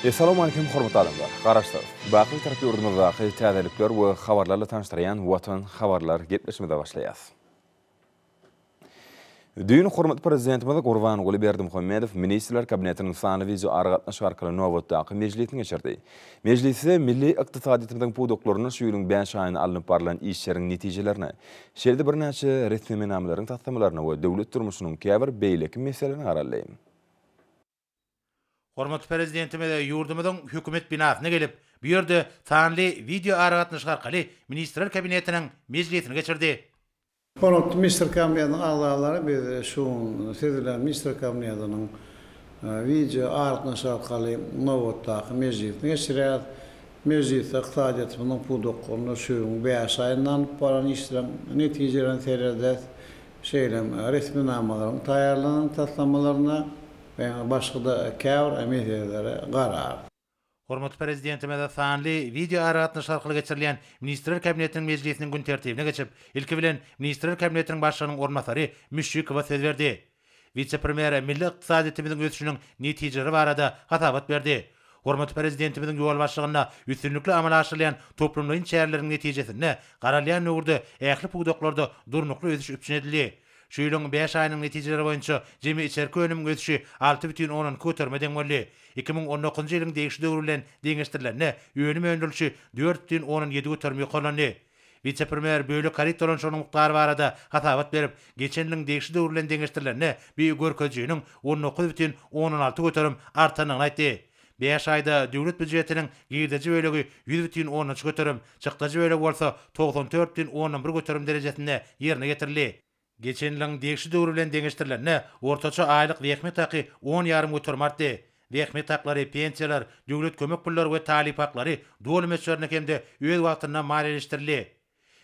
Assalamu alaikum hormatly adamlar. Garaşlar. Baqy tarapy urdumyzdaky täzelikler we habarlarla tanıştyran Watan habarlar getmişmede başlaýar. Düýün hormatly prezidentimiz Gurbanuly Berdimuhammedow Ministrler Kabinetiniň sany video argatnaşy arkaly nowatdaky mejlisini geçirdi. Mejliste milli ykdysadyýetimiň pudoklaryny şuýlyň 5 aýyny alınıp barlan işleriň netijelerini, şeýle bir näçe resmimenamalaryň tasdimlaryny we döwlet durmuşynyň käbir beýleki meselelerini garaýar. Hormatly prezidentime de yurdumyzyň hökümet binasyna gelip, bu ýerde sanly video aragatnaşy arkaly Ministrler Kabinetiniň mejlisini geçirdi. Hormatly Minister Kabinetiniň agzalary biz şu sezilen Minister Kabinetiniň video aragatnaşy arkaly nowatdaky mejlisini geçirýär. Mejlisde ykdysadyýetimiň pudoklaryny şu 5 aýyndan baran işleriň netijelerini serede şeýlem resminamalaryň taýýarlanan taslamalaryna başga da käbir meselelere garar. Hormatly prezidentime de sanly video aragatnaşy arkaly geçirilýän Ministrler Kabinetiniň mejlisiniň gün tertibine geçip, ilki bilen Ministrler Kabinetiniň başlygynyň ornmasary Müşrikowa söz berdi. Vice-premier milli ykdysadyýetimiň ösüşiniň netijeleri barada hatabat berdi. Hormatly prezidentimiň ýol başlygyna üstünlikli amal aşyrylýan toplumlaryň çäherleriniň netijesinde garalýan nöwürde ähli pugdoklarda durnukly ösüş üçin edildi. Şuýlyň 5 aýynyň netijeleri boýunça jemi içerki önüm ösüşi 6,10 kötermeden boldy. 2019-njy ýylyň degişli döwrü bilen deňeşdirilenne önüm öndürülüşi 4,17 köterme ýokalandy. Vice-premier böýle karit dolanşygynyň muktary barada hatabat berip, geçen ýylyň degişli döwrü bilen deňeşdirilenne bir görkezjiginiň 19,16 köterim artanyny aýtdy. 5 aýda döwlet büdjetiniň girdeji bölegi 100,13 köterim, çykdaji bölegi bolsa 94,11 köterim derejesinde ýerine getirildi. Geçen ýylyň degişli döwrü bilen deňeşdirilenne ortaça aýlyk wekmet haky 10,5 köterim artdy. Wekmet haklary, pensiýalar, döwlet kömek pullary we talip haklary dowlat meşgullerine hemde öz wagtynda maliýeleşdirildi.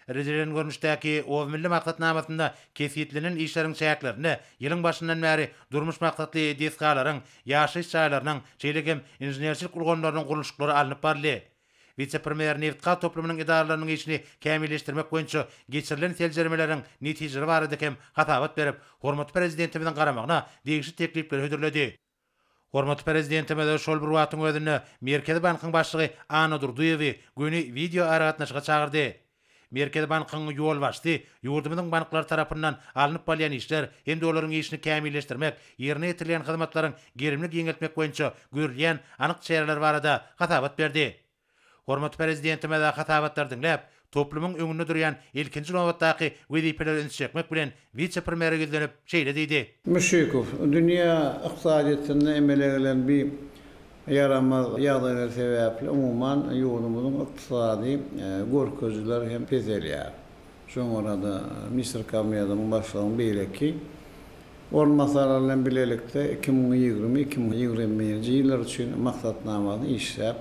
Rejilen görnüşdäki o milli maksatnamasynda kefiýetlenen işleriň şäherlerini ýylyň başyndan bäri durmuş maksatly deskalaryň, ýaşaýyş çaýlarynyň, çeýlegem inženerçilik urganlarynyň guruluşlary alınıp barly. Vice-premier Neftga toplumynyň idaralarynyň işini kämilleşdirmek boýunça geçirilen seljermeleriň netijeleri barada hem hatabat berip, hormatly prezidentimiň garamagyna degişli teklipler hödürledi. Hormatly prezidentime de şol bir wagtyň özünde Merkezi Bankyň başlygy Ana Durduýewi göni video aragatnaşyga çagyrdy. Merkezi Bankyň ýol başdy, ýurdumyzyň banklary tarapyndan alınıp bolýan işler hem de olaryň işini kämilleşdirmek, ýerine ýetirilýän hyzmatlaryň gerimlik ýeňeltmek boýunça görülýän anyk çäreler barada hatabat berdi. Hormatly prezidentime de hatabatlar dinläp, toplumyň öňünde durýan ilkinji nowatdaky wezipeleri ünçekmek bilen vice-premier gözlenip şeýle diýdi. Müşrikow dünýä ykdysadyýetinde emelegilen bir yaramaz ýagdaýlar sebäpli umuman ýurdumyzyň ykdysady görkezler hem pezelýär. Şoňra da Minister Kabinetiniň başlygynyň beýleki ornmasarlar bilen bilelikde 2020-2021 ýyllar üçin maksatnamany işläp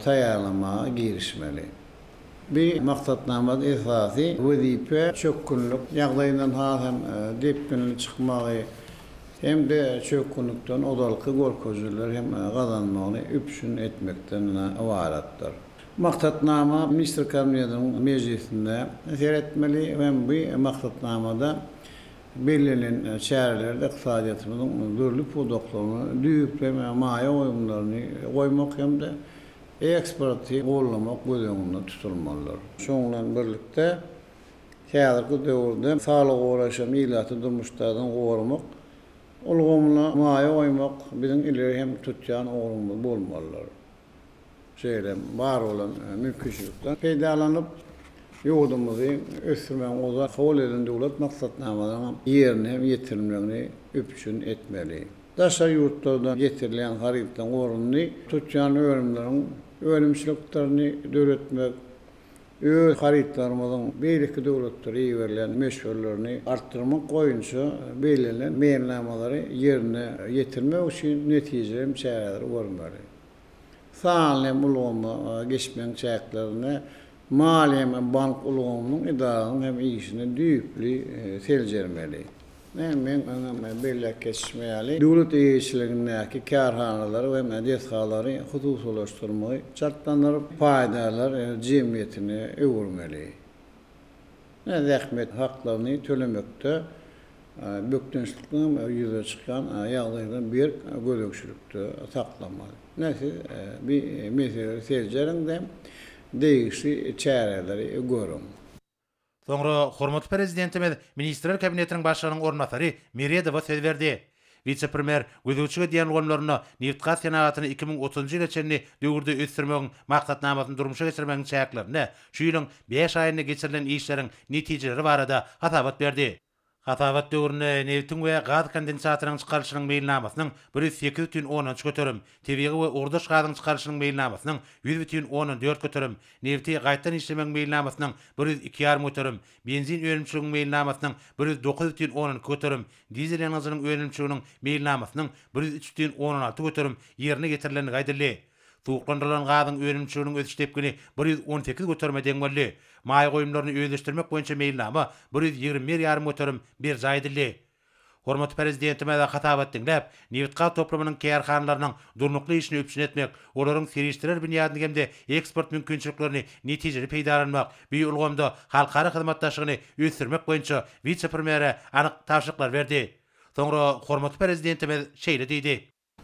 taýýarlama girişmeli. Bir maksatnamada esasy wezipe çok günlük ýagdaýyndan hem depkinli çykmagy hem de çok günlükden odalyky görkezler hem gazanmagyny üpşün etmekden ibaratdyr. Maksatnama Minister Kabinetiniň mejlisinde seretmeli we bu maksatnamada belirlenen çärelerde ykdysadyýetimiň dörlük pudoklaryny düýüpleme maýa oýumlaryny goýmak hem de eksporty gollamak gözüňde tutulmalylar. Şoňlan birlikde häzirki döwürde saglyk uğraşan ýylaty durmuşlardan gorumak, ulgamyna maýa oýmak biziň ileri hem tutýan ogurumyz bolmalylar. Şeýle bar bolan mümkinçilikden peýdalanyp ýurdumyzy ösürmän oza kabul eden döwlet maksatnamalaryny ýerine ýetirilmegini üpçün etmeli. Daşa ýurtlardan getirilýän harypdan gorunny tutýan öwrümleriň öwrümçiliklerini döretmek, öz haryplarymyzyň beýleki döwletlere ýeberilen meşgullerini artdyrmak goýunça beýlenen meýilnamalary ýerine ýetirmek üçin netijeleri çäreleri görmeli. Sağlam ulama geçmen çayaklarına maliyem bank ulamanın idaranın hem işine düyüplü selcermeli. Men belli kesmeyeli. Devlet işçilerindeki kârhanaları ve medethaları hususulaştırmayı, şartlandırıp faydalar cemiyetine öğürmeli. Zahmet haklarını tölemekte böktünçlükten yüze çıkan yağlardan bir gölökçülükte saklamalı. Neyse bir mesele selcerinde değişik çareleri görün. Soňra hormat prezidentimiz Ministrler Kabinetiniň başlygynyň ornatary Meredowa söz berdi. Vice-premier gözüçige diýen gollarına Neft Senagatyny 2030-njy ýyla çenli döwürde ösdürmegiň maksatnamasyny durmuşa geçirmegiň çäklerini şu ýylyň 5 aýyna geçirilen işleriň netijeleri barada hatabat berdi. Hatabat döwrüne neftiň we gaz kondensatynyň çykaryşynyň meýilnamasynyň 108,10 göterim, tebiği we urdaş gazynyň çykaryşynyň meýilnamasynyň 100,14 göterim, nefti gaýtan işlemegiň meýilnamasynyň 102,5 göterim, benzin öňümçiligiň meýilnamasynyň 109,10 göterim, dizel ýanyzynyň öňümçiligiň meýilnamasynyň 103,16 göterim ýerine getirilen gaýdyldy. Tuğlandyrylan gazyň öňümçiligiň ösüş tepkini 118 göterme deňmelli. Maý goýumlaryny özleşdirmek boýunça meýilnama 120,5 göterim bir zaýdyldy. Hormat prezidentime de hatabat dinläp, Neft toplamynyň kärhanalarynyň durnukly işini öpüşün etmek, olaryň serişdirer binýadyny hemde eksport mümkinçiliklerini netijeli peýdalanmak, bir ulgamda halkara hyzmatdaşlygyny ösdürmek boýunça vice-premiere anyk taşyklar berdi. Soňra hormat prezidentime şeýle diýdi.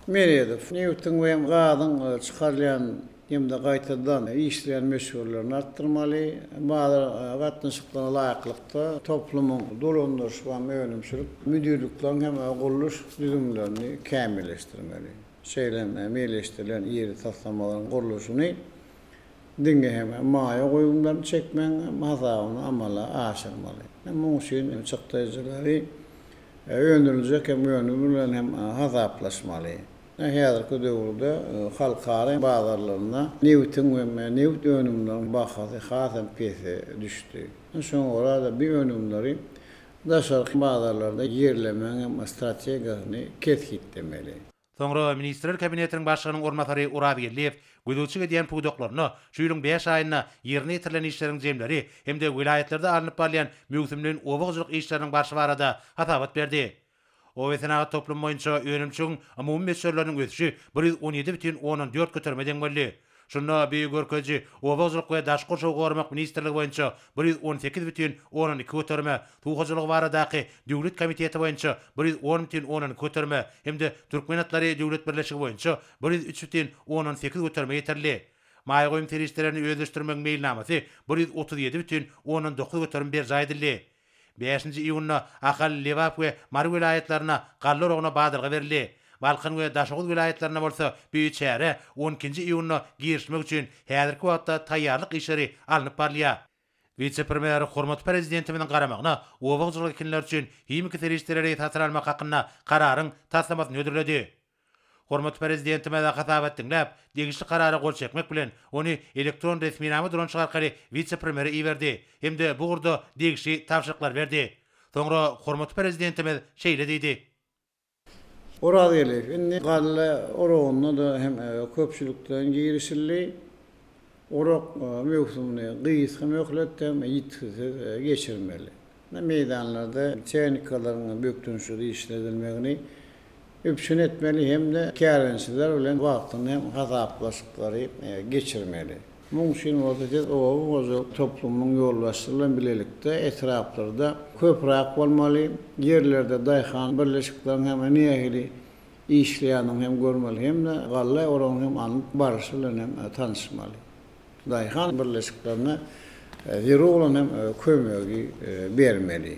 Meredow, Neft'in we gazyň çykarylýan hemde gaýtadan işleýän meşgullerini artdyrmaly, bazı gatnaşyklaryna laýyklykda toplumyň dolandyrşygy we öňümçilik müdürlikleriň hem guruluş düzümlerini kämilleşdirmeli. Şeýle meýleşdirilen ýeri taslamalaryň guruluşyny diňe hem maýa goýumlaryny çekmeň mazagyny amala aşyrmaly. Muňa şeýle çykdyjylary öňdürüljek hem öňdürülen hem hazaplaşmaly. Häzirki döwürde halkara bazarlaryna neftin we neft önümleriniň bahasy hasam pese düşdi. Şoňra da bir önümleri daşarky bazarlarda ýerlemeň hem strategiýasyny ketgitmeli. Soňra Ministrler Kabinetiniň başlygynyň ornatary Urab Gelliýew gözüçige diýen puwdoklaryny şu ýylyň 5 aýyna ýerine ýetirilen işleriň jemleri hemde wilayatlerde alınıp barlayan möhümlüň obagçylyk işleriniň başı barada hatabat berdi. O Senagat toplum boýunça öňümçiligiň umumy meselelerini ösüşi 117,14 göterme deňmelli. Şunda bir görkeji obagçylyk we daşky şowgarmak ministrligi boýunça 118,12 göterme, tuğaçylyk baradaky döwlet komiteti boýunça 110,10 göterme hemde Türkmenatlary döwlet birleşigi boýunça 103,18 göterme ýeterli. Maý goýum terişlerini özleşdirmegiň meýilnamasy 137,19 göterme bir zaýdyldy. 5-nji iýunda Ahal, Lewap we Mar vilayatlaryna gallar ogna badyrga berildi. Balkan we Daşoğuz vilayatlaryna bolsa büýçäre 12-nji iýunda girişmek üçin häzirki wagtda taýýarlyk işleri alınıp barlýar. Vice-premier hormat prezidentimiň garamagyna obagçylyk ekinler üçin himiki terişleri taşdyrylmak hakyna kararyň taslamasyny ödürledi. Hormat prezidentime de hatabat dinläp, degişli karara gol çekmek bilen onu elektron resminame duran çygarkary vice-premiere iýerdi. Hemde bu gurda degişli tawşyklar berdi. Soňra hormat prezidentime şeýle diýdi. Orada gelip, indi galle orağında da hem köpçülükten girişilli, orak mevsumunu gıyıskı möhlettem yitkisiz geçirmeli. Meydanlarda çeynikaların böktünçlüğü işledilmegini öpüşün etmeli hem de kârensizler bilen wagtyny hem hazaplaşykları geçirmeli. Muň üçin o toplumyň ýolbaşçylygyny bilelikde etraplarda köprak bolmaly, yerlerde daýhan birleşikleriniň hem nähili işleýäniň hem görmeli hem de galla oraň hem anyp barşy bilen hem tanışmaly. Daýhan birleşiklerine ýeri bolan hem kömegi bermeli.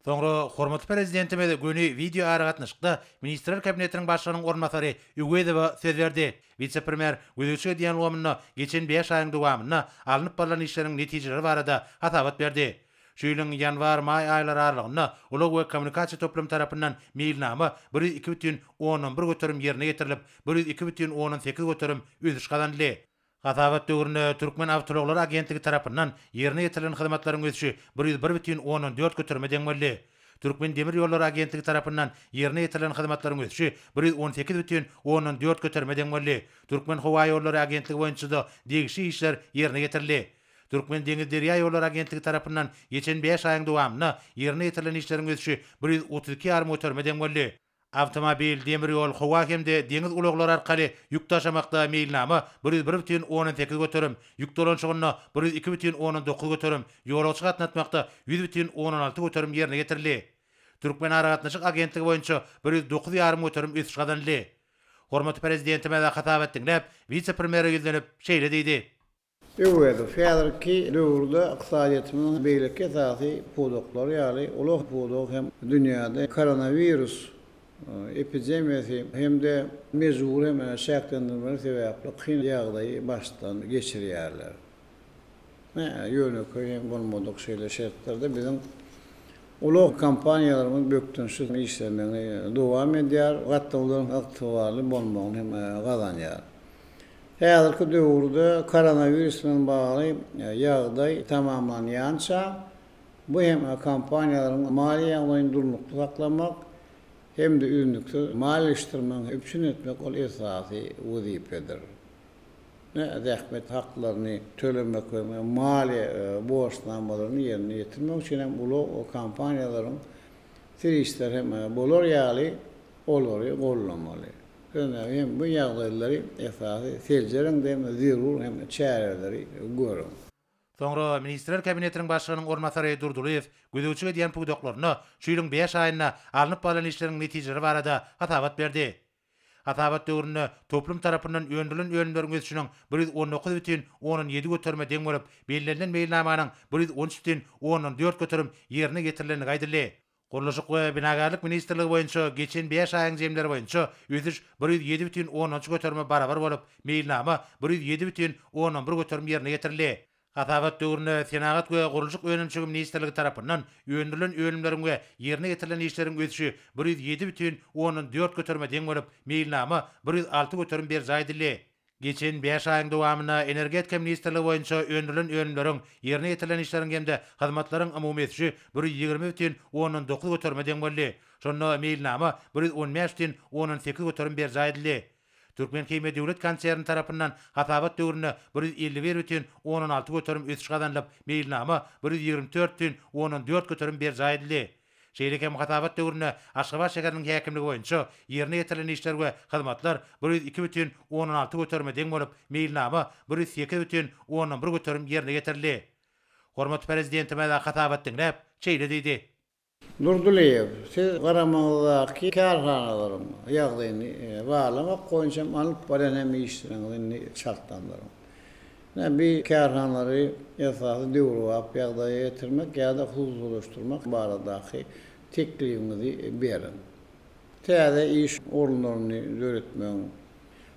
Soňra hormat prezidentime de göni video aragatnaşykda Ministrler Kabinetiniň başlygynyň ornatary Ugedewa söz berdi. Vice-premier gözüçige diýen ulgamyna geçen 5 aýyň dowamyna alınıp barlan işleriň netijeleri barada hatabat berdi. Şu ýylyň ýanwar-maý aýlary aralygynda Ulug we Kommunikasiýa toplum tarapyndan meýilnama 102,11 göterim ýerine getirilip 102,18 göterim ödüş kazandy. Hatabat döwründe Türkmen Awtologlar Agentligi tarapyndan ýerine getirilen hyzmatlaryň ösüşi 101,14 göterme deňmelli. Türkmen Demir Yolları Agentligi tarapyndan ýerine ýetirilen hyzmatlaryň ösüşi 118,14 götermeden boldy. Türkmen Hawa Ýolları Agentligi boýunça da degişi işler ýerine ýetirildi. Türkmen Deňiz Derýa Ýolları Agentligi tarapyndan geçen 5 aýyň dowamyna ýerine ýetirilen işleriň ösüşi 132,5 götermeden boldy. Avtomobil, demir yol, hawa hemde deňiz ulaglary arkaly ýük taşamakda meýilnama 1,18 göterim, ýük dolanşygyna 102,19 göterim, ýolagçy gatnatmakda 100,16 göterim ýerine getirildi. Türkmen Aragatnaşyk Agentligi boýunça 109,5 göterim ösüş gadanly. Hormatly prezidenti meda hatap etdiňler, vice-premier ýüzlenip şeýle diýdi. Evet, fäderki döwürde iqtisadiýatynyň beýleki esasy pudoklary ýaly ulug pudok hem dünýäde koronavirus epidemiyası hem de mecbur hem şäklendirmeler sebäpli kyn ýagdaýy başdan geçirýärler. Ýöne köýem bolmadyk şeýle şertlerde biziň ulug kampaniýalarymyz bökdünşi işlerini dowam edýär, gatda olaryň ygtybarly bolmagyny hem gazanýar. Häzirki döwürde koronavirus bilen bagly ýagdaý tamamlanýança bu hem kampaniýalaryň mali ýagdaýyny durmukly saklamak hem de ürünlükte malileştirmeň öpçün etmek ol esasy wezifedir. Zähmet haklaryny tölemek we mali borçlanmalaryny ýerine ýetirmek üçin hem o kampaniýalaryň serişler hem bolar ýaly olary gollamaly. Hem bu ýagdaýlary esasy seljeriň hem zerur hem çäreleri görün. Soňra Ministrler Kabinetiniň başlygynyň ornmasary Durduliýew gözüçige diýen pudoklaryna şu ýylyň 5 aýyna alınıp baran işleriň netijeleri barada hatabat berdi. Hatabat döwründe toplum tarapyndan öndürilen ölümleriň ösüşiniň 119,17 göterme deň bolup, belirlenen meýilnamanyň 113,14 göterim ýerine getirilenini gaýdyldy. Guruluşyk we binagarlyk ministrligi boýunça geçen 5 aýyň jemleri boýunça ösüş 107,10 göterme barabar bolup, meýilnama 107,11 göterim ýerine getirildi. Hatabat döwründe Senagat we Guruluşyk Önümçigi ministrligi tarapyndan öndürilen ölümleriň we ýerine getirilen işleriň ösüşi 107,14 göterme deň bolup, meýilnama 106 göterim berjaýdyldy. Geçen 5 aýyň dowamyna energetika ministrligi boýunça öndürilen ölümleriň ýerine getirilen işleriň hemde hyzmatlaryň umumy ösüşi 120,19 göterme deň boldy. Şonda meýilnama 115,18 göterim berjaýdyldy. Türkmen Keyme Döwlet Kanserini tarapyndan hatabat döwründe 151,16 göterim ösüş gadanlyp, meýilnama 124,14 göterim berjaýdyldy. Şeýlekem hatabat döwründe Aşgabat şäheriniň häkimligi boýunça ýerine getirilen işler we hyzmatlar 102,16 göterme deň bolup, meýilnama 108,11 göterim ýerine getirildi. Hormatly prezidenti meda hatabat dinläp şeýle diýdi. Durduliýew, siz garamagdaky karhanalaryň ýagdaýyny baglamak goýunça alyp baran hem işlerini şartlandyryň. Bir karhanalary esasy döwrüp ýagdaýa ýetirmek ýa-da huzurlaşdyrmak baradaky teklifinizi berin. Täze iş orunlaryny döretmek,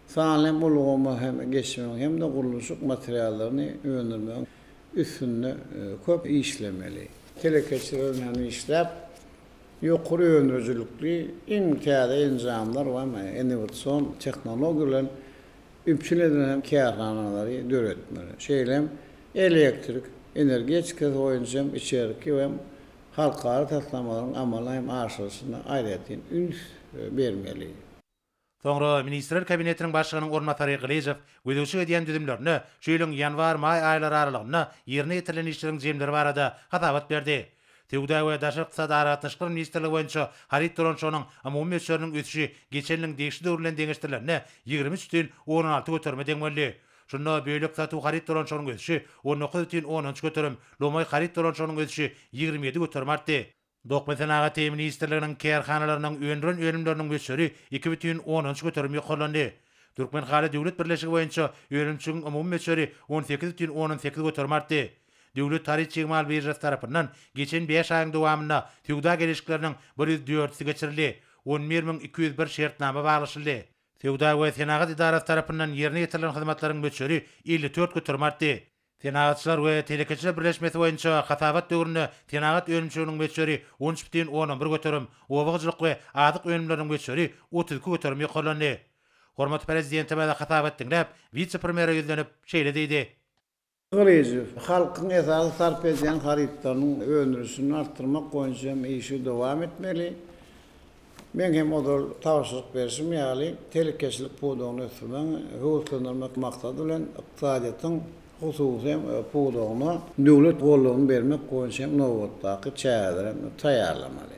sağlam ulgama hem geçmek hem de guruluşyk materiallaryny öňürmek üstünde köp işlemeli. Telekeçilerini işlep, ýokary öňürjülükli iň täze enjamlar we innowasion tehnologiýalar üpçün edilen karhanalary döretmeli. Şeýlem elektrik, energetika boýunça içeriki we halkara taslamaların amala hem aşyryşyna aýratyn üns bermeli. Soňra Ministrler Kabinetiniň başlygynyň ornmasary Glejew gözüçige diýen düzümlerini şu ýylyň ýanwar-maý aýlary aralygyna ýerine getirilen işleriň jemleri barada hatabat berdi. Tewda we daşary ykdysady aragatnaşyklary ministrligi boýunça harit dolanşygynyň umumy ösüşiniň ösüşi geçenliň degişli döwründen deňeşdirilerine 23,16 göterme deň boldy. Şunda beýlek satu harit dolanşygynyň ösüşi 19,13 göterim, lomay harit dolanşygynyň ösüşi 27 göterme artdy. Dokmen Senagat ministrliginiň kerhanalarynyň öndüren ölümleriniň ösüşi 2,13 göterim ýokarlandy. Türkmen Hally Döwlet Birleşigi boýunça ölümçiň umumy ösüşi 18,18 göterme artdy. Döwlet Taryh Çegmal Birjasi tarapyndan geçen 5 aýyň dowamyna Tewda gelişikleriniň 104-si geçirildi. 11.201 şertnama baglaşyldy. Tewda we Senagat idarasy tarapyndan ýerine getirilen hyzmatlaryň ösüşi 54 göterme artdy. Senagatçylar we Telekeçiler Birleşmesi boýunça hatabat döwründe Senagat ölümçiginiň ösüşi 13,11 göterim, owagçylyk we adyk ölümleriň ösüşi 32 göterim ýokarlandy. Hormatly prezidenti meda hatabat dinläp, vice-premier ýüzlenip şeýle diýdi. Gılyjy, halkyň esasy sarp edilen harytlarynyň öňürüsini artdyrmak boýunça işi dowam etmeli. Men hem odol tawşyk berişim ýaly telekeşlik puwdugyny ösürmäň howslandyrmak maksady bilen ykdysadyýatyň hususy puwdugyny döwlet gollaryny bermek boýunça nowatdaky çäreler taýýarlamaly.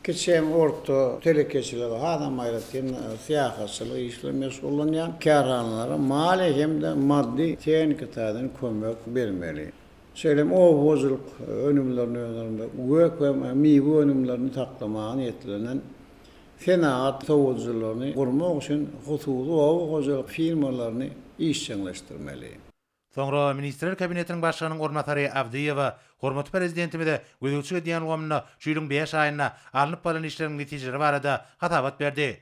Keçen orta telekeşiligi adam aýratyn siýasatçylyk işle meşgul bolan kärhanlara mali hem de maddi tehnikatadan kömek bermeli. Şeýlem o bozuluk önümlerini önermek, gök ve miwe önümlerini taklamagy niýetlenen senaat tawajjuhlaryny gurmak üçin hususy o bozuluk firmalaryny işçileşdirmeli. Soňra Ministrler Kabinetiniň başlygynyň ornatary Abdiýewa hormat prezidentime gözükçü diýen gomna şuýlyň 5 aýyna alınıp bolan işleriň netijeleri barada hatabat berdi.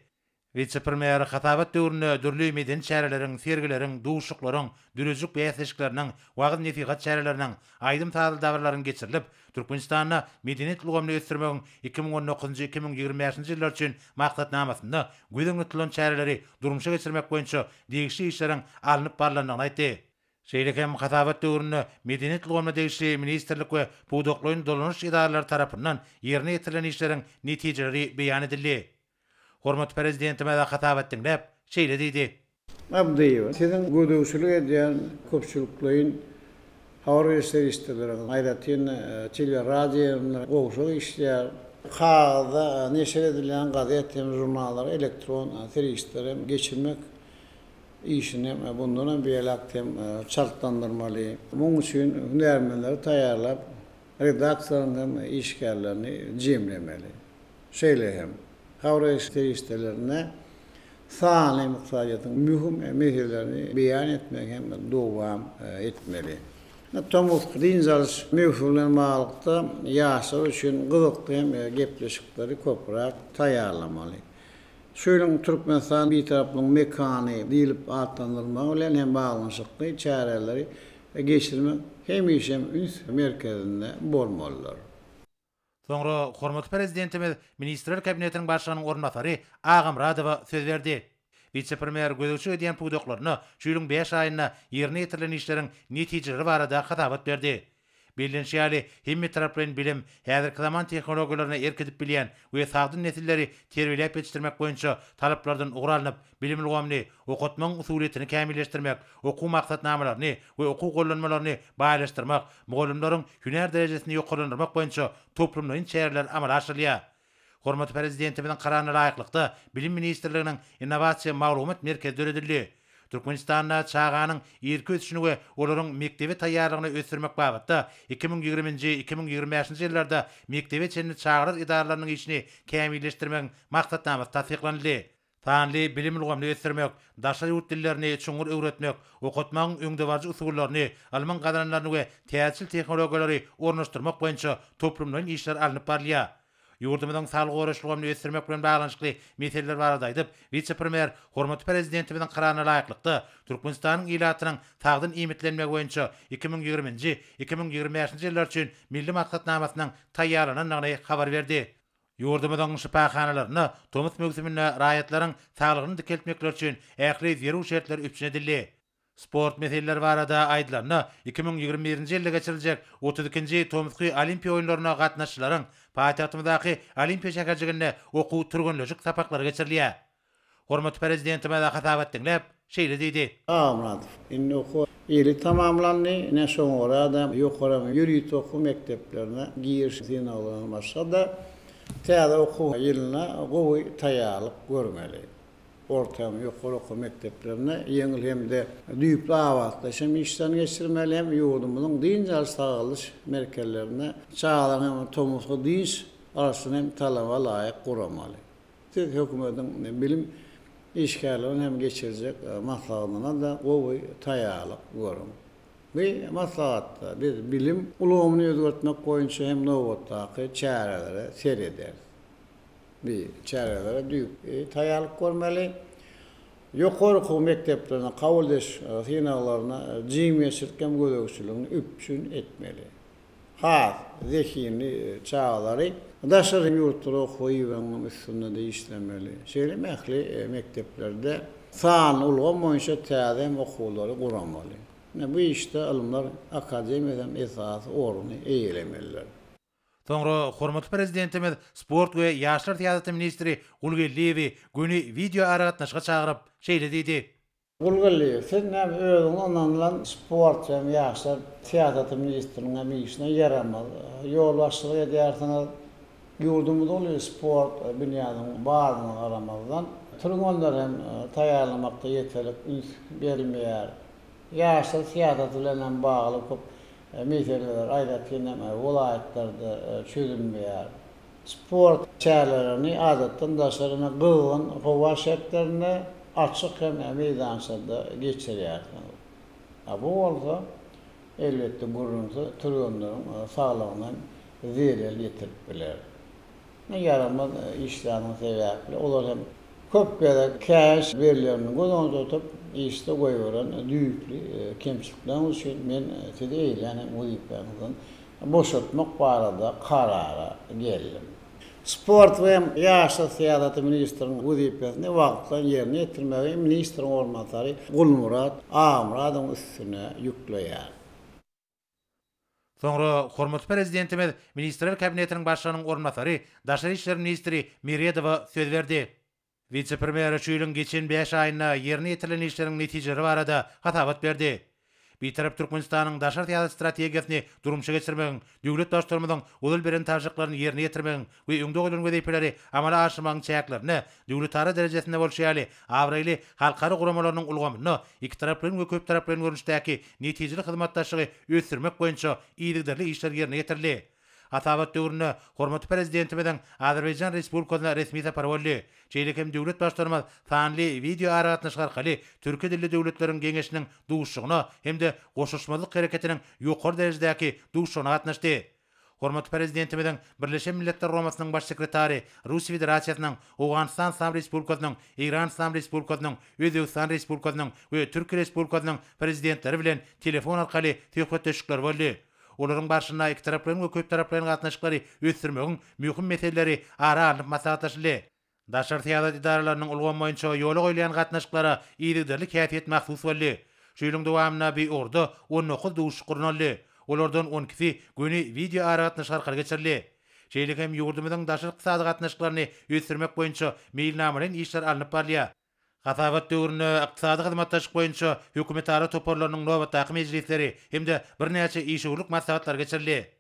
Vice-premier hatabat döwründe dürli meden çäreleriň, sergileriň, duşuklaryň, dürüjük beýaslyşyklarynyň, wagt nesihat çäreleriniň aýdym taýyl davrlaryň geçirilip, Türkmenistanda medeniýet ulgamyny ösdürmegiň 2019-2025 ýyllar üçin maksatnamasynda göýdüňe tutulan çäreleri durmuşa geçirmek boýunça degişli işleriň alınıp barlandygyny aýtdy. Şeýlekem hatabat döwründe medeniýet ulgamyna degişli ministrlik we puwduklyň dolanyş idaralary tarapyndan ýerine ýetirilen işleriň netijeleri beýan edildi. Hormat prezidentime de hatabat dinlep, şeýle diýdi. Abdiýewa, siziň gödöwçilik edýän köpçülikliň hawar işleri aýratyn teleradio gowşuk işler, kağıda neşer edilen gazet hem jurnallar, elektron serişleri geçirmek işini bundan beýlek hem şartlandyrmaly. Muň üçin hünärmenleri taýýarlap, redaksiýanyň hem işgärlerini jemlemeli. Şeýle hem hawra işlerine sany muksadytyň mühim meselelerini beýan etmek hem dowam etmeli. Tomuk dinzalş mevzularynda ýaşaw üçin gyzykly hem gepleşikleri köprak taýýarlamaly. Şöýleň Türkmenistan bir taraplyň mekany diýilip atlandyrmak bilen hem baglanyşykly çäreleri geçirmek hemişem üns merkezinde bolmalylar. Soňra hormat prezidentimiz Ministrler Kabinetiniň başlygynyň ornatary Agam Radowa söz berdi. Vice-premier gözükçü edýän puwduklaryny şuýlyň 5 aýyna ýerine ýetirilen işleriň netijeleri barada hatabat berdi. Bilinçýäli hemmi taraplaryň bilim, häzirki zaman tehnologiýalaryna erkidip bilýän we sagdyn nesilleri terbiýelep ýetişdirmek boýunça talaplardan ugralanyp, bilim ulgamyny, okutmaň usuletini kämilleşdirmek, okuw maksatnamalaryny we okuw gollanmalaryny baýlaşdyrmak, mugallimlaryň hünär derejesini ýokarlandyrmak boýunça toplumlaryň çäreler amal aşyrýar. Hormat prezidentimiň kararyna laýyklykda Bilim Ministrliginiň Innovasiýa maglumat merkezi döredildi. Türkmenistanda çağanyň erki ösüşini we olaryň mektebi taýýarlygyny ösdürmek babatda 2020-2025 ýyllarda mektebi çenli çağrı idaralarynyň işini kämilleşdirmek maksatnamasy tasdiklandy. Tanly bilim ulgamyny ösdürmek, daşa ýurt dillerini çuňur öwretmek, okutmagyň öňde barjy usullaryny, alman gadanlaryny we täsir tehnologiýalary ornaşdyrmak boýunça toplumdan işler alınıp barlýar. Ýurdumyň saglyk goraşlygynı ösdürmek bilen baglanşykly meseleler barada aýdyp, vice-premier hormat prezidentimiň kararyna laýyklykda Türkmenistanyň ilatynyň sagdyn iýmitlenmegi boýunça 2020-2025 ýyllar üçin milli maksatnamasynyň taýýarlanyny habar berdi. Ýurdumyň şipahanalaryny tomus mögsümine raýatlaryň saglygyny dikeltmekler üçin ähli zerur şertler üpçün edildi. Sport meseleleri barada aýdylanyny 2021-nji ýylda geçiriljek 32-nji Tomsky Olimpiýa oýunlaryna gatnaşçylaryň paýtagtymyzdaky Olimpiýa şäherçiginde okuw türgünlejik sapaklary geçirilýär. Hormat prezidentime de hatabat dinlep, şeýle diýdi. Amradow, indi okuw ýyly tamamlandy, ne soňra da ýokary ýürüýt okuw mekteplerine giriş synawlaryny başlady. Täze okuw ýylyna gowy taýýarlyk görmeli. Ortam ýokary okuw mekteplerine ýeňil hemde düýpli awatlaşam işlerini geçirmeli hem ýurdumyň dinjal saglyş merkezlerine çağlaryň hem tomusly dinç arasyny hem talaba laýyk guramaly. Siz hökümetiň bilim işgärlerini hem geçirecek maslahatyna da gowy taýýarlyk görün. We maslahatda biz bilim ulgamyny özgertmek boýunça hem nowatdaky çärelere sereder. Bir çärelere düýp taýýarlyk görmeli. Ýokary okuw mekteplerine kabul ediş synawlaryna jemgyýetçilik hem gözegçiligini üpçün etmeli. Zekini çağlary daşary ýurtlara okuwyň üstünde de işlemeli. Şeýle mekteplerde san ulgam boýunça täze okuwlary guramaly. Bu işte alımlar akademiyeden esas orunu eýilemeliler. Soňra hormatly prezidentimiz sport we ýaşlar teatry ministri Gulgeliwi güni video aragatnaşyga çagyryp şeýle diýdi. Gulgully, sen näme özüň ondan sport hem ýaşlar teatry ministriniň işine yaramaz. Ýol başlygy edýärsiňiz, ýurdumyzda oluyor sport binýanyň baryny aramazdan. Turgunlar hem taýýarlamakda ýeterlik üns berilmeýär. Ýaşlar teatry bilen bagly köp meseleler aýratynam welaýatlarda çözülmeýär. Sport çärlerini adatdan daşaryna gylgyn howa şertlerine açyk hem meydançada geçirýär. Bu bolsa elbetde gurrunsa turgunlaryň saglygyna zerel ýetirip biler. Yaramaz işleriň sebäpli olar hem köp gede käş berilýän gözüňizde tutup işte goýuran düýpli kemçilikler üçin men size eýlenen wezipemden boşaltmak barada karara geldim. Sport we ýaşlar teatry ministriniň wezipesini wagtlan ýerine ýetirmäge ministr ormançary Gulmurat Amradyň üstüne ýükleýär. Soňra hormatly prezidentimiz Ministrler Kabinetiniň başlygynyň ormançary Daşary işler ministri Miredowa söz berdi. Vice-premier şüýlüň geçen 5 aýyna ýerine ýetirilen işleriň netijeleri barada hatabat berdi. Bir tarap Türkmenistanyň daşary teatry strategiýasyny durumçy geçirmegiň, döwlet başlarymyzyň ulul beren taşyklaryny ýerine ýetirmegiň we öňde goýulan wezipeleri amala aşymagyň çäklerini döwletara derejesinde bolşýaly awraýly halkara guramalarynyň ulgamyny iki taraplyň we köp taraplyň görnüşdäki netijeli hyzmatdaşlygy ösürmek boýunça ýygyderli işler ýerine ýetirildi. Atabat döwrüne hormatly prezidentimizden Azerbaýjan Respublikasyna resmi sapar boldy. Çeýlekem döwlet başlarymyz sanly video aragatnaşyk arkaly türki dilli döwletleriň geňeşiniň duşugyna hemde goşuşmazlyk hereketiniň ýokary derejedäki duşugyna gatnaşdy. Hormatly prezidentimizden Birleşen Milletler Romasynyň baş sekretary, Russiýa Federasiýasynyň, Awganistan Islam Respublikasynyň, Iran Islam Respublikasynyň, Özbekistan Respublikasynyň we Türkiýe Respublikasynyň prezidentleri bilen telefon arkaly söhbetleşikler boldy. Olaryň başyna iki taraplyň we köp taraplyň gatnaşyklary ösürmegiň mühim meseleleri ara alyp maslahatlaşdy. Daşary teatry idaralarynyň ulgam boýunça ýola goýulan gatnaşyklara ýygyderli käfiýet mahsus boldy. Şeýleň dowamyna bir orda 19 duşy guruldy. Olardan 12-si güni video aragatnaşyk arkaly geçirildi. Şeýle hem ýurdumyzyň daşary ykdysady gatnaşyklaryny ösürmek boýunça meýilnamalyň işler alınıp barýar. Hatabat döwrüne ykdysady hyzmatdaşlyk boýunça hökümet ara toparlarynyň nowatdaky mejlisleri hemde bir näçe işgürlük maslahatlar geçirildi.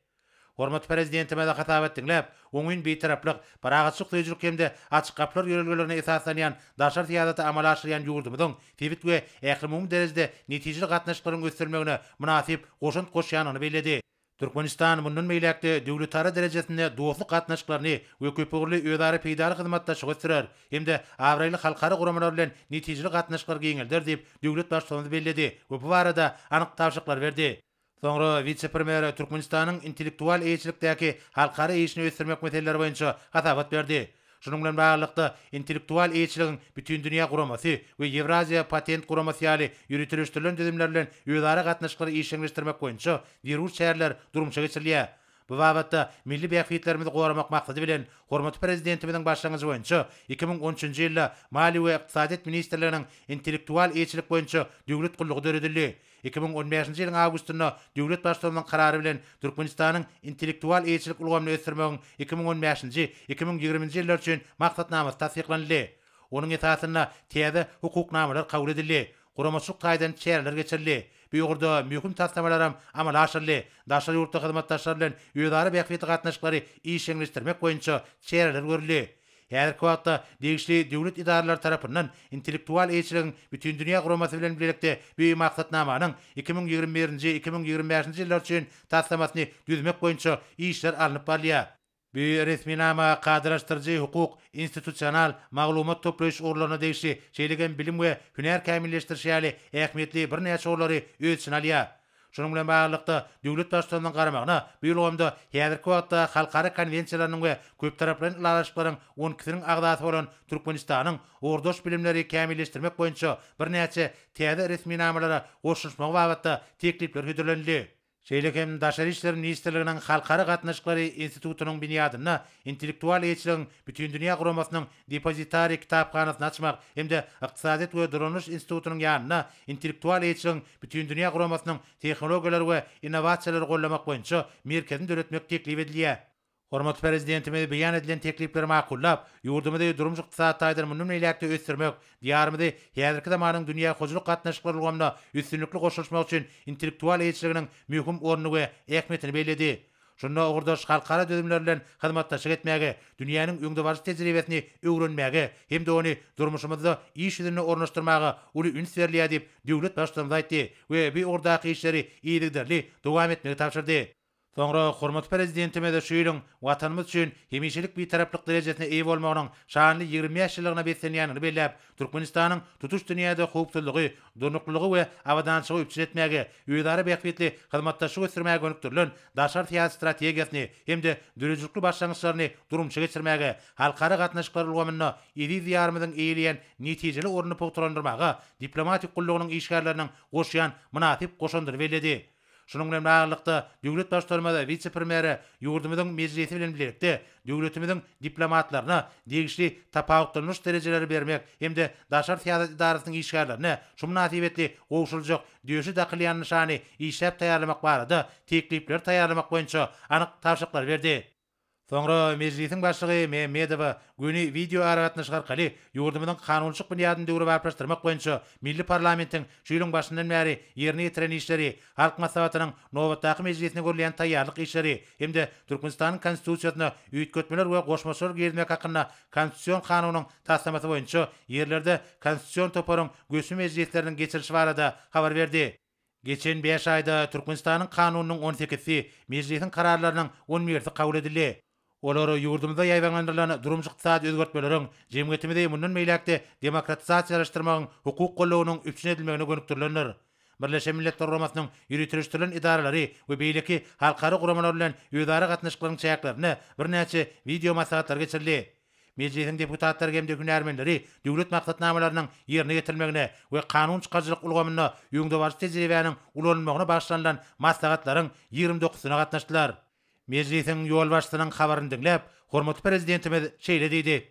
Hormatly prezidentime de hatabat dinläp, oňun bir taraplyk, paragatçyk tejrübe hemde açyk gaplar ýörelgelerine esaslanýan daşary teatry amala aşyrýan ýurdumyzyň tebit we ähli derejede netijeli gatnaşyklaryň gösterilmegine münasip goşunt goşýanyny bellädi. Türkmenistan bundan meýlekde döwletara derejesinde dostluk gatnaşyklaryny we köpügli öýdary peýdary hyzmatdaşlyk gösterer. Hemde awraýly halkara guramalar bilen netijeli gatnaşyklar giňeldir diýip döwlet başlygyny bellädi we bu barada anyk tawşyklar berdi. Soňra vice-premier Türkmenistanyň intellektual eýçilikdäki halkara işini ösürmek meseleleri boýunça hatabat berdi. Şunun bilen baglanykda intellektual eýçiligiň bütün dünýä guramasy we Ewraziýa patent guramasy ýaly ýürütülýän düzümler bilen öýdary gatnaşyklary işleňleşdirmek boýunça derur şäherler durumçy geçirilýär. Bu wagtda milli bähfitlerimizi goramak maksady bilen hormatly prezidentimiziň başlangyjy boýunça 2013-nji ýylda Mali we Ykdysadyet ministrliginiň intellektual eýçilik boýunça döwlet gullugy döredildi. 2015-nji ýylyň awgustynda döwlet başlygynyň karary bilen Türkmenistanyň intellektual eýçilik ulgamyny ösürmegiň 2015-nji 2020-nji ýyllar üçin maksatnamasy tasdiklandy. Onuň esasyna täze hukuknamalar kabul edildi. Guramaçyk taýdan çäreler geçirildi. Bu ýurda mühim tasdamalaram amala aşyrly. Daşary ýurtda hyzmatdaşlar bilen öýdary bähfit gatnaşyklary işleňleşdirmek boýunça çäreler görüldi. Häzirki wagtda degişli döwlet idaralary tarapyndan intellektual eýçiligiň bütün dünýä guramasy bilen birlikde bu maksatnamanyň 2021-nji 2025-nji ýyllar üçin tasdamasyny düzmek boýunça işler alınıp barýar. Bu resminama qadraşdyrjy hukuk, institusional, maglumat toplaýyş orlaryna degişli şeýlegen bilim we hüner kämilleşdirýär ýaly ähmiýetli bir näçe orlary öz içine alýar. Şunun bilen baglykda döwlet başlygynyň garamagyna bu ýolgamda häzirki wagtda halkara konwensiýalaryň we köp taraplyň ulaşyklaryň 12-siniň agdaty bolan Türkmenistanyň ordoş bilimleri kämilleşdirmek boýunça bir näçe täze resminamalara goşulmak wagtda teklipler hödürlendi. Şeýlekem Daşary işleri ministrliginiň halkara gatnaşyklary institutunyň binýadyna intellektual eýçiligiň bütün dünýä guramasynyň depozitary kitapxanasyny açmak hemde ykdysadyýat we durmuş institutunyň ýanyna intellektual eýçiligiň bütün dünýä guramasynyň tehnologiýalary we innovasiýalary gollamak boýunça merkezini döretmek teklip edilýär. Hormat prezidentimiz beýan edilen teklipleri makullap, ýurdumyzda durmuş ykdysat taýdarmyny meýlekde ösdürmek, diýarymyzda häzirki zamanyň dünýä hojuluk gatnaşyklary ulgamyna üstünlikli goşulmak üçin intellektual eýçiliginiň möhüm orny we ähmiýetini bellädi. Şonda ogurdaş halkara döwümler bilen hyzmatdaşlyk etmäge, dünýäniň öňde barjy tejribesini öwrenmäge hemde ony durmuşymyzda iş ýerine ornaşdyrmaga uly üns berýär diýip döwlet başçylarymyz aýtdy we bu ordaky işleri iýdigderli dowam etmegi tapşyrdy. Soňra hormat prezidentime de şu ýylyň watanymyz üçin hemişelik bir taraplyk derejesine eýe bolmagynyň şanly 20 ýaşlygyna beslenýänini bellep, Türkmenistanyň tutuş dünýäde howpsuzlygy, donuklygy we awadançylygy üçin etmäge, ýöýdary bähbetli hyzmatdaşlyk ösdürmäge gönükdirilen daşar tiýat strategiýasyny hemde dürüjlikli başlangyçlaryny durumçy geçirmäge, halkara gatnaşyklary ulgamyna ýedi diýarymyzyň eýleýän netijeli orny pogtrandyrmaga, diplomatik gullugynyň işgärleriniň goşýan münasip goşandyry bellädi. Şunun bilen baglanykda döwlet başçylarymyz vice-premieri ýurdumyzyň mejlisi bilen birlikde döwletimiziň diplomatlaryna degişli tapawutlanmış derejeleri bermek hemde daşar tiýat idarasynyň işgärlerine şu münasibetli gowşuljak döwüşi dakylýan nyşany işäp taýýarlamak barada teklipler taýýarlamak boýunça anyk tapşyryklar berdi. Soňra mejlisiň başlygy Mehmedowa güni video aragatnaşyk arkaly ýurdumyzyň kanunçylyk binýadyny döwre barplaşdyrmak boýunça milli parlamentiň şu ýylyň başyndan bäri ýerine ýetiren işleri, halk maslahatynyň nowatdaky mejlisine görülýän taýýarlyk işleri hemde Türkmenistanyň konstitusiýasyna üýtgetmeler we goşmaçlar girizmek hakynda konstitusiýon kanunynyň taslamasy boýunça ýerlerde konstitusiýon toparyň göçme mejlisleriniň geçirişi barada habar berdi. Geçen 5 aýda Türkmenistanyň kanunynyň 18-si, mejlisiň kararlarynyň 11-si kabul edildi. Olary ýurdumyzda ýaýbanlandyrylan durmuş ykdysady özgertmeleriň jemgyýetimizde mundan meýlekde demokratizatsiýalaşdyrmagyň hukuk gollawynyň üçin edilmegine gönükdirilenler. Birleşen Milletler Guramasynyň ýürütülişdirilen idaralary we beýleki halkara guramalar bilen ýöýdary gatnaşyklaryň çäklaryna birnäçe video maslahatlar geçirildi. Mejlisiň deputatlary hem de hünärmenleri döwlet maksatnamalarynyň ýerine getirilmegine we kanun çykarjylyk ulgamyna ýöňde barjy tejribäniň ulanmagyna başlanýan maslahatlaryň 29-syna gatnaşdylar. Mejlisiň ýol başçysynyň habaryny dinläp, hormatly prezidentimiz şeýle diýdi.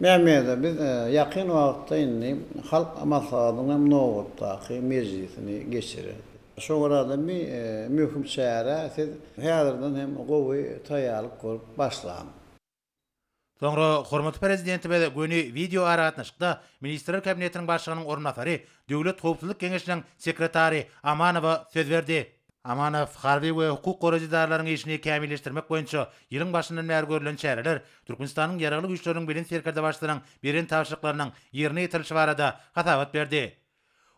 Mehmede biz yakın wagtda indi halk maslahatynyň nowatdaky mejlisini geçirir. Şu arada bir möhüm şäherä siz häzirden hem gowy taýýarlyk gorup başlaň. Soňra hormatly prezidentimiz güni video aragatnaşykda Ministrler Kabinetiniň başlygynyň ornatary, Döwlet Howpsuzlyk Geňeşiniň sekretary Amanowa söz berdi. Amanow harby we hukuk gorajdyrlarynyň işini kämilleşdirmek boýunça ýylyň başyndan bäri görülen çäreler Türkmenistanyň ýaragly güýçläriniň bilen serkerde başlaryň beren tapşyryklarynyň ýerine ýetirilişi barada hatawat berdi.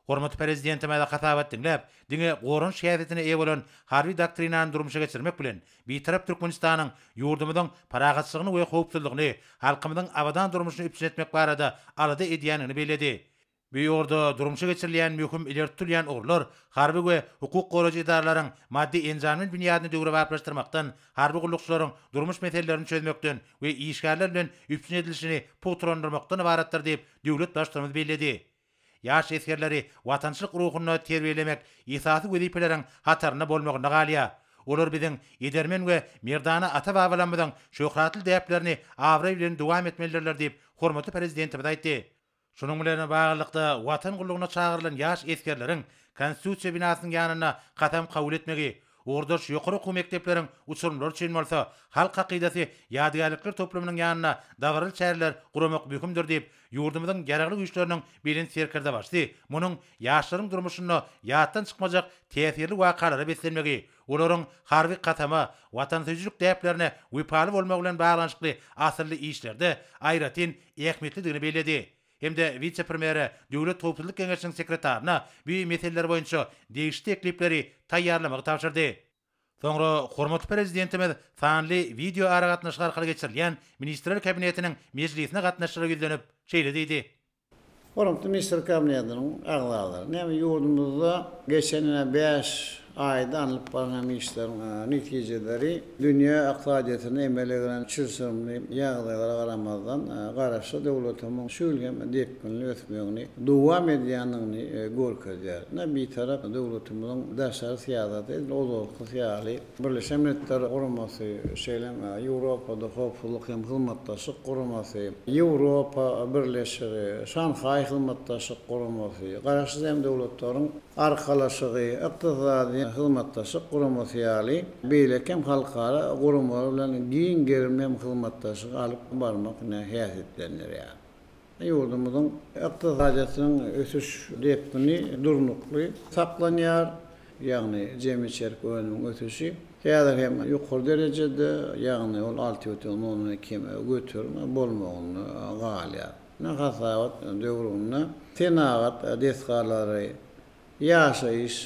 Hormatly prezidentime de hatawat dinläp, diňe gorun şäherletine eýe bolan harby doktrinany durmuşa geçirmek bilen bir tarap Türkmenistanyň ýurdumyzyň paragatçylygyny we howpsuzlygyny, halkymyzyň awadan durmuşyny üpçün etmek barada alada edýänini bellädi. Bu ýurda durmuşa geçirilýän möhüm ilertilýän ogurlar harby we hukuk gorajdyrlaryň maddi enjamyny binýadyny döwre barplaşdyrmakdan, harby gullukçylaryň durmuş meselelerini çözmekden we işgärler bilen üpçün edilişini pogtrandyrmakdan ibaratdyr diýip döwlet başçylarymyz bellädi. Ýaş eskerleri watançylyk ruhuny terbiýelemek, ýysasy wezipeleriň hatarına bolmagyna galýa. Olar biziň edermen we merdana ata-babalarymyzyň şöhratly däplerini awry bilen dowam etmelidirler diýip hormatly prezidentimiz aýtdy. Şunun bilen baglykda watan gullugyna çagyrylan ýaş eskerleriň konstitusiýa binasynyň ýanyna gatam kabul etmegi, ordaş ýokary okuw mekdepleriň uçurumlar üçin bolsa, halk akydasy ýadygärlikler toplamynyň ýanyna dagaryl çäreler guramak möhümdir diýip ýurdumyzyň ýaragly güýçleriniň bilen serkerde başdy. Munyň ýaşlaryň durmuşyna ýatdan çykmajak täsirli wakalary beslenmegi, olaryň harby gatama, watansyjylyk däplerine wypaly bolmak bilen baglanşykly asyrly işlerde aýratyn ähmiýetlidigini bellädi. Hemde vice-premieri Döwlet Howpsuzlyk Geňeşiniň sekretaryna bu meseleler boýunça degişli teklipleri taýýarlamagy tapşyrdy. Soňra hormatly prezidentimiz sanly video aragatnaşyk arkaly geçirilýän Ministrler Kabinetiniň mejlisine gatnaşyra güýlenip şeýle diýdi. Hormatly Ministrler Kabinetiniň aglary, näme ýurdumyzda geçen 5 ayda anılıp baran işlerin neticeleri dünya iqtisadiyetine emelegilen çılsımlı yağdaylara qaramazdan qarşı devletimin şöylem depkinli ötmeğini duvam edýänini görkezýär. Bir taraf devletimizin daşary siýasaty, ozallyk siýaly Birleşen Milletler gurulmasy, şeýlem Ýewropada howpsuzlyk hem hyzmatdaşlyk gurulmasy, Ýewropa Birleşigi, Şanhay hyzmatdaşlyk gurulmasy, garaşsyz hem döwletleriň arkalaşygy, iqtisady hyzmatdaşlyk gurulmasy ýaly beýlekem halkara gurulmalar bilen giň gerimem hyzmatdaşlyk alyp barmak nähäsitlenir ýa. Ýurdumyzyň iqtisadiýatynyň ösüş depkini durnukly saklanýar, ýagny jemgyýetçilik önüniň ösüşi häzir hem ýokary derejede, ýagny ol 6,2 götürme bolmagyny galýar. Hasawat döwründe tenagat desgalary, ýaşaýyş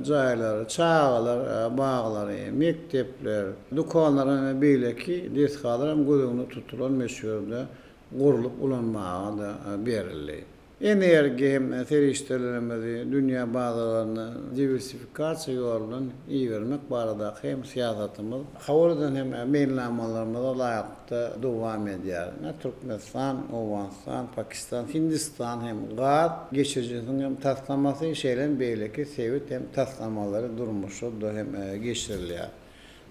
jaýlary, çağlar, baglary, mektepler, dukanlar we beýleki desgalar hem gözüňde tutulan meşhurda gurulup ulanmağa da berildi. Enerji hem terişlerimizi dünya bazarlarına diversifikasiýa ýolundan iyi vermek barada hem siýasatymyz, hawrdan hem meýlanmalarymyza laýykda dowam edýär. Türkmenistan, Owganistan, Pakistan, Hindistan hem gaz geçirjisiniň hem taslamasy şeýlen beýleki sewit hem taslamалary durmuşy da hem geçirilýär.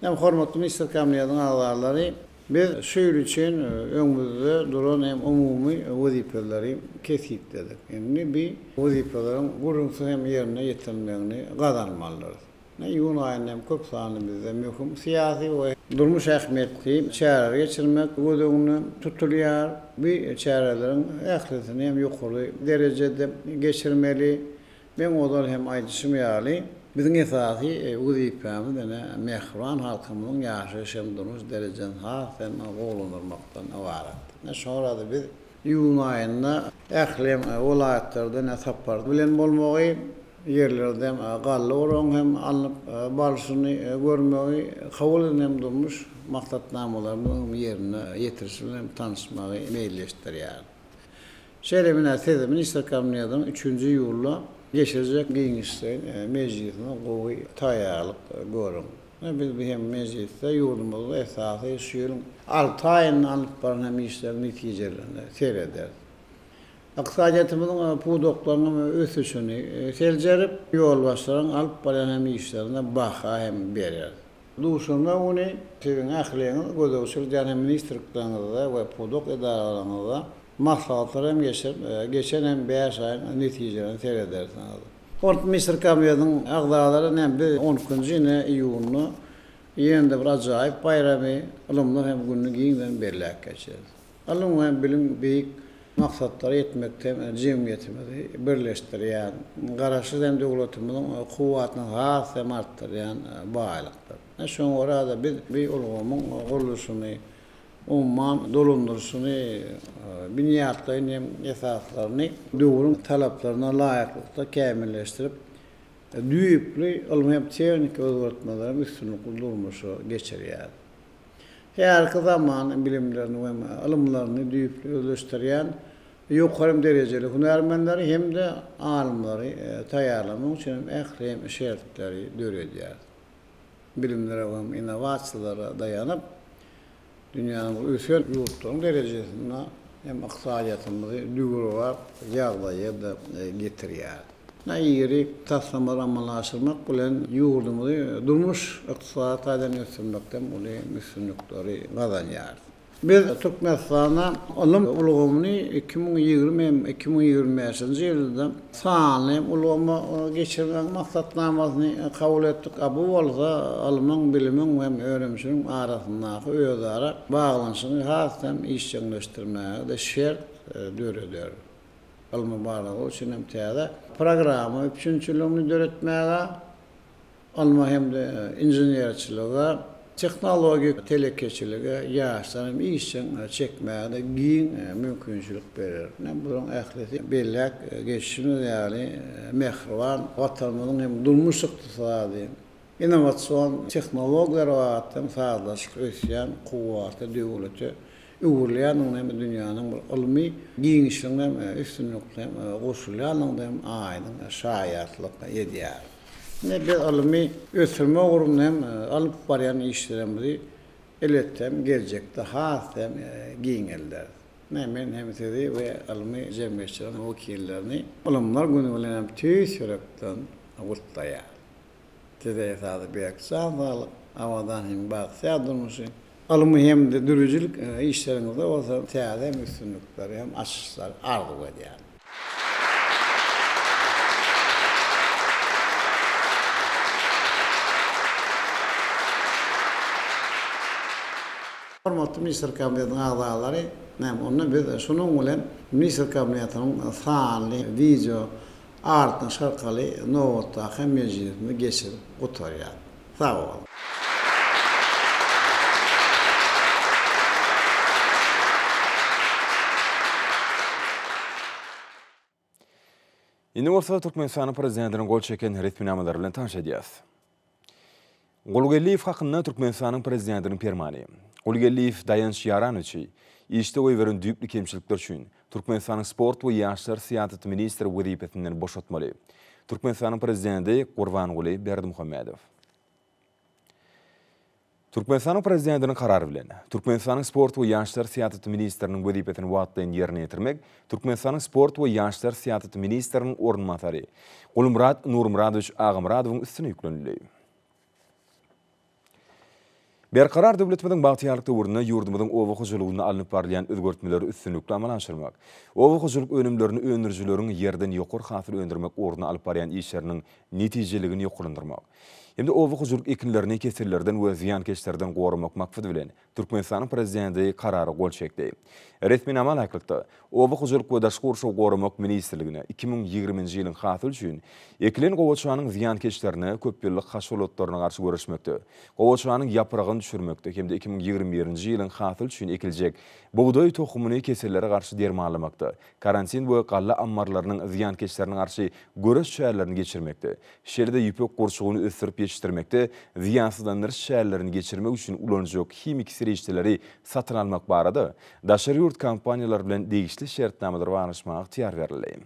Hem hormatly minister kabinetiň agzalary biz şeýle üçin öňümizde duran hem umumy wazipeleri kesipdedik. Endi bir wazipelerin gurunsa hem ýerine ýetirmegini gazanmalydyr. Ýuwun aýynda hem köp sanly bizde möhüm siýasy we durmuş ähmiýetli çäreler geçirmek gözüňde tutulýar. Bir çäreleriň ählisini hem ýokary derejede geçirmeli. Ben odal hem aýdyşym ýaly bizim esasy wazipemiz mehriban halkymyzyň ýaşaýyş hem durmuş derejelerini hasyn goýulmakdan ibaret. Şoňra da biz ýuwun aýynda ählim welaýatlarda sapar bilen bolmagy, ýerlerde galla oran hem alyp barşyny görmegi, kabul hem durmuş maksatnamalaryny ýerine ýetirişi hem tanışmagy meýilleşdirýär. Şeýlemine tezde minister kabinetiň 3-nji ýylla geçirecek giňişler meclisine gowy taýýarlyk görün. Biz hem mecliste ýurdumyzda esasy şeýle 6 aýyny alyp baran işler netijelerini seyreder. Iqtisadiýatymyzyň pudoklarynyň ösüşini seljerip ýol başlaryň alyp baran işlerine baha hem berer. Duşunda ony sizin ähliňiz gözegçilik ýa-ni ministerliklerinde we pudok edaralaryňyzda maslahatlar hem geçen hem 5 aýyň netijelerini seyredersiniz. Minister kabinetiň agzalary hem 10-njy iýuny ýene bir ajaýyp bayramy alymlar hem günni giňden berilek geçer. Alym hem bilim beýik maksatlara yetmekde jemgyýetimizi birleşdirýän, garaşsyz hem döwletimiziň kuwwatyny has hem artdyrýan baýlykdyr. Şoňra da biz bir ulgamyň gurulşyny umman dolundurşyny binýatlaryny hem esaslaryny döwrüň talaplaryna laýyklykda kämilleşdirip düýüpli ilmi hem tehnik özgertmeleriň üstünlükli durmuşy geçirýär. Her zaman bilimlerini ve alımlarını düýüpli özleştirýän ýokary derejeli hunarmenleri hem de alimleri taýýarlamak üçin ähli şertleri döredýär. Bilimlere ve innovasiýalara daýanyp dünýäniň ösel ýurtlaryň derejesine hem iqtisadiýatymyzy düýgürwap ýagdaýa da getirýär. Näýeri taslamalar amallaşdyrmak bilen ýurdumuzy durmuş iqtisadatydan ösürmekden uly üstünlikleri gazanýar. Biz Türkmenistana alym ulgamyny 2020-2025-nji ýylda sanly ulgama geçirmek maksatnamasyny kabul etdik. Bu bolsa alymyň bilimiň we öýrenişiniň arasyndaky özara baglanşyny hasam işçileşdirmäge de şert döredýär. Alma barlygy üçin hem täze programy 3-nji ýylyny döretmäge, alma hem de inženýerçiligi, texnologik telekeçiligi ýaşlaryň işçiň çekmäge giň mümkinçilik berer. Buň ählisi bellek geçişini ýaly mehriban watanymyzyň hem durmuş ykdysady, innowasion tehnologiýalar wagtym fazlaşyk ösýän kuwwaty döwleti uğurlayan hem dünyanın ilmi giňişine üstünlükle goşulýanyň hem aýdyň şaýatlyk edýär. Ne bir alımı ötürme uğrunda hem alıp barayan işlerimizi elettem gelecekte hasem giyinirler. Hemen hem dedi ve alımı cemiyetçilerin vakillerini alımlar günü hem tüy sürekten avutaya. Tedeye sadı bir aksan alıp havadan hem baksa durmuşu. Alımı hem de dürücülük işlerimizde olsa teyade hem üstünlükleri hem açışlar ardı ediyor. Hormatly Minister Kabinetining a'zolari, onu biz şunun bilen Minister Kabinetining sanly video artyn şarkaly nowatda hem meclisinde geçirip oturýar. Sağ ol. Indi bolsa Türkmenistan prezidentiniň gol çeken resminamaları bilen tanış edýäs. Golgelliýew hakynda Türkmenistanyň prezidentiniň permany. Golgelliýew dayanç ýaranyçy işte oýberin düýpli kemçilikler üçin Türkmenistanyň sport we ýaşlar syýasaty ministri wezipetinden boşatmaly. Türkmenistanyň prezidenti Gurbanguly Berdimuhammedow. Türkmenistanyň prezidentiniň karary bilen Türkmenistanyň sport we ýaşlar syýasaty ministriniň wezipetini wagtdan ýerine ýetirmek Türkmenistanyň sport we ýaşlar syýasaty ministriniň ornmasary Gulmurad Nurmuradowyç Agymradowyň üstüne ýüklenildi. Berkarar döwletimiziň bagtýarlyk döwründe ýurdumyzyň owa hojalygyna alınıp barlayan özgörtmeleri üstünlükle amalaşdyrmak, owa hojalyk önümlerini öndürjüleriň ýerden ýokary hasıl öndürmek uğruna alyp barýan işleriniň netijeligini ýokurlandyrmak. Hem de owa hojalyk ekinlerini kesellerden we ziýankeşlerden gorumak maksady bilen Türkmenistanyň prezidenti karary gol çekdi. Resminama haýkylykda owa hojalyk we daşky urşaw gorumak ministrligine 2020-nji ýylyň hasıl üçin ekilen gowaçanyň ziýankeşlerine köp ýyllyk haşolatlaryna garşy görüşmekde. Gowaçanyň ýapragyny düşürmekde hem de 2021-nji ýylyň hasıl üçin ekiljek buğday tohumyny kesellere garşy dermanlamakda. Karantin we galla ammarlarynyň ziýankeşlerine garşy göreş şäherlerini geçirmekde. Şerde ýüpek gurşugyny ösürip yetiştirmekde, ziýansızlandyryş şäherlerini geçirmek üçin ulanjak himik süreçleri satyn almak barada daşary ýurt kampaniýalary bilen degişli şertnamalary barlaşmagy tiýar berildi.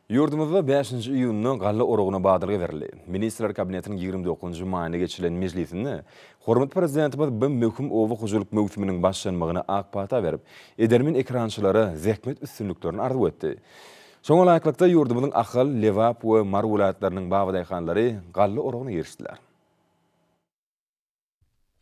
Yurdumuzda 5-nji iýunyň galla oragyna badyrgy berildi. Ministrler Kabinetiniň 29-njy maýyna geçirilen mejlisinde hormat prezidentimiz bu möhüm owa hojalyk mewsüminiň başlanmagyna akpata berip, edermin ekrançylara zähmet üstünlüklerini arzu etdi. Şoňa laýyklykda yurdumyzyň ahal, lewap we mar welaýatlarynyň bagdaýhanlary galla oragyna girişdiler.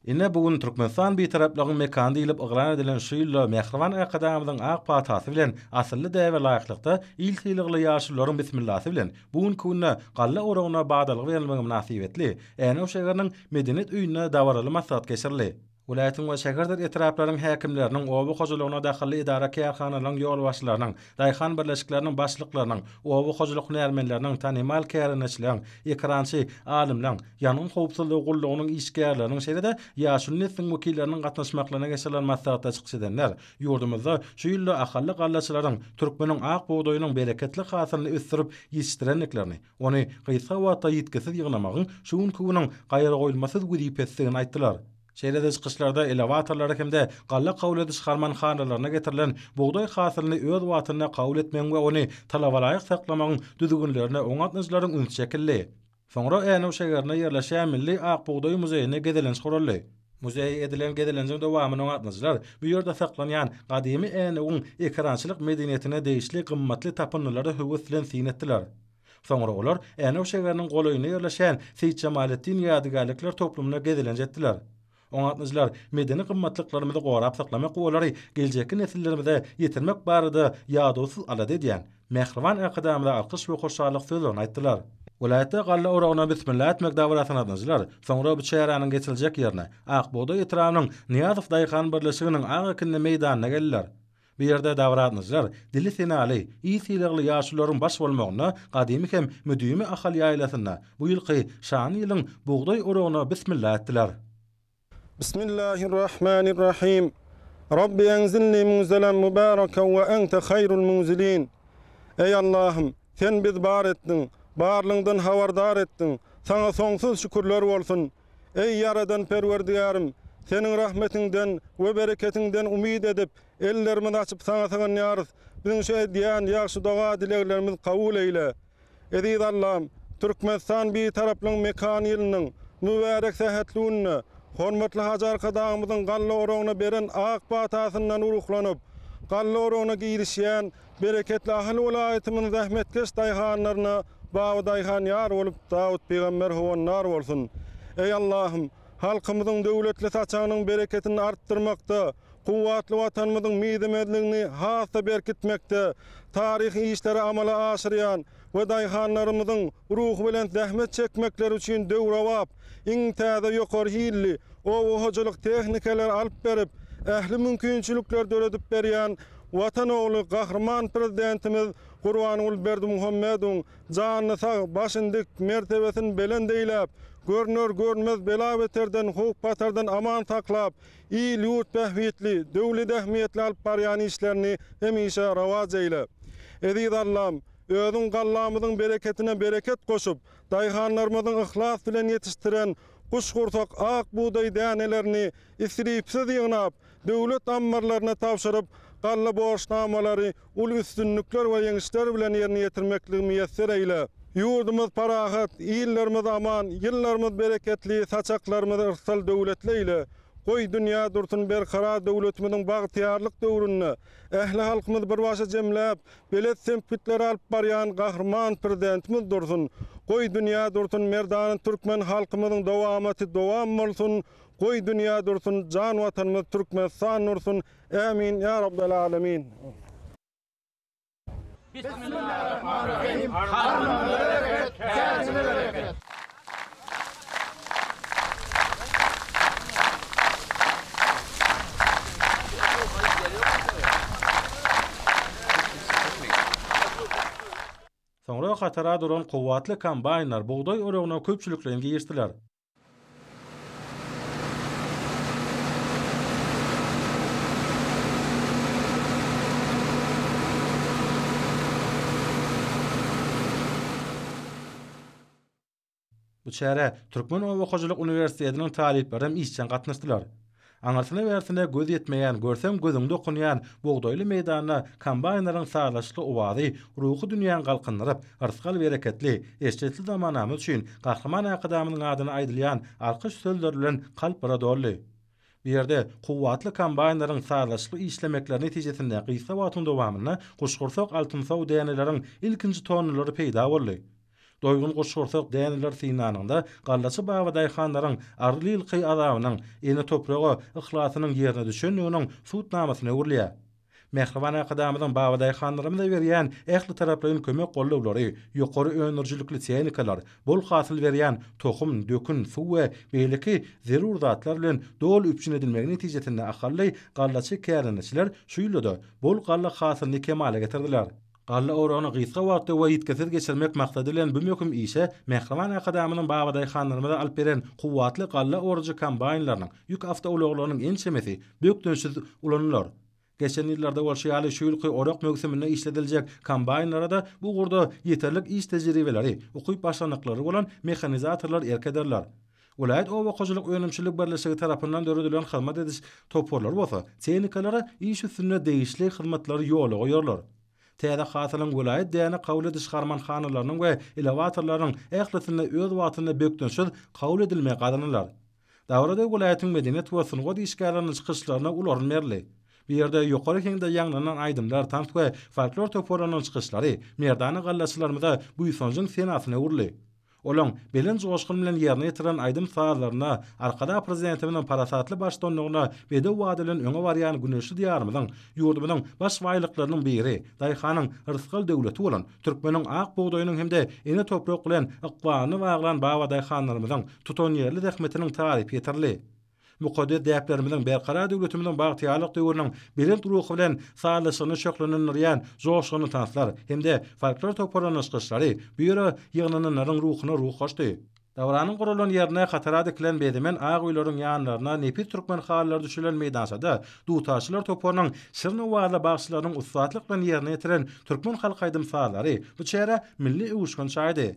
Ine bugün Türkmenistan bir taraplygyň mekany diýilip yglan edilen şu ýylla Mehriban Akademynyň ak patasy bilen asylly däwe laýyklykda iltiligli ýaşularyň bismillasy bilen bugün kunna galla oragyna bagdalyk berilmegi münasibetli ene o şeherniň medeniýet öýüne dawaraly maksat geçirildi. Ulaýatyň we şäherler etraplaryň häkimleriniň owa hojalygyna daxily idara kärhanalaryň ýol başlarynyň, daýhan birleşikleriniň başlyklarynyň, owa hojalyk hünärmenleriniň tanymal kärinçileň, ekrançy alimlaryň, ýanyň howpsuzlygy gullugynyň işgärleriniň şeýle-de ýaşul nesliniň wekilleriniň gatnaşmaklaryna geçirilen maksatda çykşydanlar. Ýurdumyzda şu ýylla ahally gallaçylaryň türkmeniň ak buğdaýynyň bereketli hasylyny ösdürip ýetişdirenliklerini, ony gysga wagtda ýetkisiz ýygnamagyň şu günkunyň gaýry goýulmasyz güdipetdigini aýtdylar. Şeýle-de çykyşlarda elevatorlara hemde galla kabul ediş harmanhanalarına getirilen buğday hasylyny öz watyna kabul etmeň we ony talabalaýyk saklamagyň düzgünlerine oňatnyjylaryň üns şekilli. Soňra ene o şäherne ýerleşen Milli Ak Buğday Muzeýine gedelenç kuruldy. Muzey edilen gedelençiň dowamyny oňatnyjylar bu ýerde saklanýan gadymy ene ekrançylyk medeniýetine degişli gymmatly tapynlary höwüslen sin etdiler. Soňra olar ene o şäherniň golaýyna ýerleşen Seyit Jamaletdin ýadygarlyklar toplumyna gedelenç etdiler. Oňatnyjylar medeni gymmatlyklarymy gorap saklamak we olary geljeki nesillerimize ýetirmek barada ýadosyz alady diýen Mehriban Akademyda alkyş we hoşallyk sözlerini aýtdylar. Welaýatda galla oragyna bismillah etmek dawratyny adanyjylar soňra bu çäheranyň geçiljek ýerine Ak Buğday etrafynyň Niýazow daýhan birleşiginiň ak ekinde meýdanyna geldiler. Bu ýerde dawratnyjylar dili senali, ýysylygy ýaşularyň baş bolmagyna gadymy hem müdümi ahal ýaýlasyna bu ýylky şany ýylyň buğday oragyna bismillah etdiler. Bismillahirrahmanirrahim. Rabbi enzilni munzelan mübareken ve ente hayrul munzilin. Ey Allah'ım, sen biz bar etdin, barlygyňdan habardar etdin. Sana soňsuz şükürler bolsun. Ey yaradan perwerdigarym, senin rahmetinden ve bereketinden umid edip ellerimizi açıp sana sığınýarys. Biziň şu diýen ýaşy doga dileklerimiz kabul eyle. Ediz Allah'ım, Türkmenistan bir taraplyň mekan ýylynyň mübarek sähetligini, hormatly haja arkadaşymyzyň galla oragyna beren ak batasyndan uruklanyp, galla oragyna girişýän bereketli ahly welaýatynyň zähmetkeş daýhanlaryna baý daýhan ýar bolup Dawud peýgamber howannar bolsun. Ey Allah'ım, halkymyzyň döwletli saçanyň bereketini artdyrmakda, kuvvatly watanymyzyň miýdemedligini hassa berkitmekde, tarihi işleri amala aşyrýan we daýhanlarymyzyň ruhy bilen zähmet çekmekleri üçin döwrawap, iň täze ýokary hilli, hojalyk tehnikalar alyp berip, ähli mümkinçilikler döredip berýän watan ogly gahrman prezidentimiz Gurbanuly Berdimuhammedowyň janyny sag başyndyk mertebesini belendeýläp, görnür görmez bela beterden huk patardan aman taklap, iyi lut behvitli, dövlet ehmiyetli alıp baryan işlerini hemişe ravaz eyle. Ediz Allah'ım, özün gallamızın bereketine bereket koşup, dayhanlarımızın ihlas bilen yetiştiren, kuşkurtak ak buğday danelerini isripsiz yığınap, dövlet ammarlarına tavşırıp, galla borçnamaları, ul üstünlükler ve yeňişler bilen yerine yetirmekli müyesser eyle. Yurdumuz parahat, illerimiz aman, yıllarımız bereketli, saçaklarımız ırsal dövletleyle. Koy dünya dursun berkara dövletimizin bagtyarlyk döwrüne, ähli halkymyz bir başa jemläp, belet sempitleri alyp barýan gahrman prezidentimiz dursun. Koy dünya dursun merdany türkmen halkymyzyň dowamaty dowam bolsun. Koy dünya dursun jan watanymyz Türkmenistan dursun. Amin ya rabbel alamin. Bismillahirrahmanirrahim. Harman bereket, kâsime bereket. Soňra hatara duran kowwatly kombaynlar buğday oragyna köpçüliklerini giyirdiler. Bu çäre Türkmen Owakyjylyk Uniwersitetiniň talipleri işçen gatnaşdylar. Aňarsyna bersine göz yetmeýän, görsem gözüňde okunýan buğdaýly meýdanyna kombaynlaryň sağlaşly owazy ruhy dünýäni galkyndyryp, yrskal bereketli, eşitli zamanamyz üçin gahrman akadamynyň adyny aýdylýan alkyş sözleri bilen kalpara dolly. Bir yerde kuvvatly kombaynlaryň sağlaşly işlemekleri netijesinde gysa wagtyň dowamyna kuşgursak altynsaw däneleriň ilkinji tonlary peýda boldy. Doýgun goşgursak däneler synanyňda gallaçy bawa daýhanlaryň arly ylky adabynyň ene topragy ihlasynyň ýerine düşendiginiň suutnamasyny öwrülýär. Mehriban akadamyzyň bawa daýhanlarymyza berýän ähli taraplaryň kömek gollawlary, ýokary öňürjilikli tehnikalar, bol hasyl berýän tohum, dökün, suw we beýleki zerur zatlar bilen dol üpçün edilmegi netijesinde ahally gallaçy kärençiler şu ýylda bol galla hasylyny kemale getirdiler. Galla oragyny gysa wagtda we ýetkizip geçirmek maksady bilen bu möhüm işe Mehriban akadamynyň bawa daýhanlarymyza alyp beren kuvwatly galla orajy kombaynlarynyň ýük awtouloglarynyň ençemesi bökdönşiz ulanýar. Geçen ýyllarda bolşaýaly şu ýylky orak mögsiminde işlediljek kombaynlara da bu gurda ýeterlik iş tejribeleri, ukyp başlanyklary bolan mehanizatorlar erkederler. Ulayat Owakyjylyk öňümçilik berleşigi tarapyndan döredilen hyzmat ediş toporlar bolsa, tehnikalara iş üstünde değişli hyzmatlary ýoly goýarlar. Täze hasylyň vilayet däne kabul ediş garmanhanalarının we elevatorlaryň ählisinde öz wagtynda bökdönşiz kabul edilmegi gadanlar. Dawrada vilayatyň medeniyet we sungat işgärlerini çykyşlaryna ularyn merli. Bir ýerde ýokary heňde ýanglanan aýdymlar tant we folklor toporlarynyň çykyşlary merdany gallaçylarymyza bu ýysanjyň senasyna urly. Olaň belen joşgyn bilen ýerine ýetiren aýdym saatlaryna arkada prezidentimiň parasatly başdanlygyna bede wadilen öňe barýan güneşli diýarymyzyň ýurdumyzyň baş waýlyklarynyň biri daýhanyň yrskal döwleti bolan türkmeniň ak buğdaýynyň hemde ene toprak bilen ykbany baglan bawa daýhanlarymyzyň tutan ýerli zähmetiniň tarypy ýeterli. Mukadder däplerimiziň berkara döwletimiziň bagtyarlyk döwrüniň belent ruhy bilen sağlaşygyny şöklenýän joşgyny tanslar hemde folklor toporlarynyň çykyşlary bu ýere ýygnanynyň ruhyna ruh goşdy. Dawranyň guralan ýerine hatara dikilen bedemen ag uýlaryň ýanlaryna nepis türkmen hallary düşülen meýdansada dutaşylar toporunyň şirni wala bagşylarynyň ustatlyk bilen ýerine ýetiren türkmen halk aýdym saalary bu çäre milli uýuşgan şaýdy.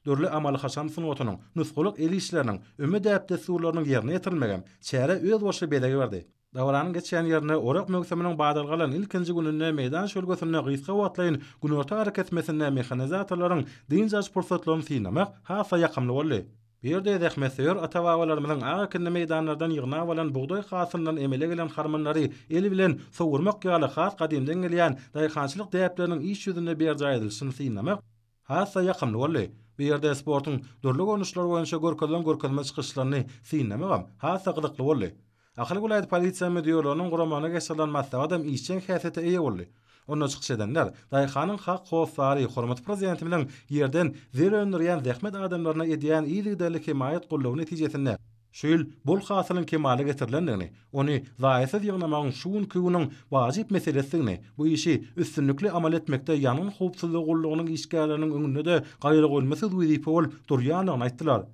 dörli amaly haşam sunuwatynyň, nusgulyk el işleriniň, ümmü däpde suwlarynyň ýerine ýetirilmegem, çäre öz boşy belegi berdi. Dawranyň geçýän ýerine Orak mögsüminiň badalgalan ilkinji gününde meýdan şölgesinde gyska watlaýyn günorta hareket etmesinde mehanizatorlaryň diňjaş pursatlaryny synamak hasa ýakymly boldy. Bir de zähmetseýär ata-babalarymyzyň agakyndy meýdanlardan ýygna bolan buğday hasyndan emele gelen harmanlary eli bilen sowurmak ýaly has gadymdan gelýän daýhançylyk däpleriniň iş ýüzünde berja edilişini synamak hasa ýakymly boldy. Bir ýerde sportyň dörli görnüşleri boýunça görkezme çykyşlaryny synamagam hasa gydykly boldy. Ahly vilayet polisiýa müdürlüğiniň guramana geçirilen maslahat hem işçen häsiýete eýe boldy. Onda çykyş edenler daýhanyň hak howsary hormat prezidentimiň ýerden zer öndürýän zähmet adamlaryna edýän iýdigderlik himayet gollawy netijesinde şol bol hasylyň kemaly getirilendigini, ony zaýysyz ýygnamagyň şuun küwüniň wajyp meselesini, bu işi üstünlikli amal etmekde ýanyň howpsuzlygy gollawynyň işgärleriniň öňünde de gaýry goýulmasy duýdyp bol durýanyny aýtdylar.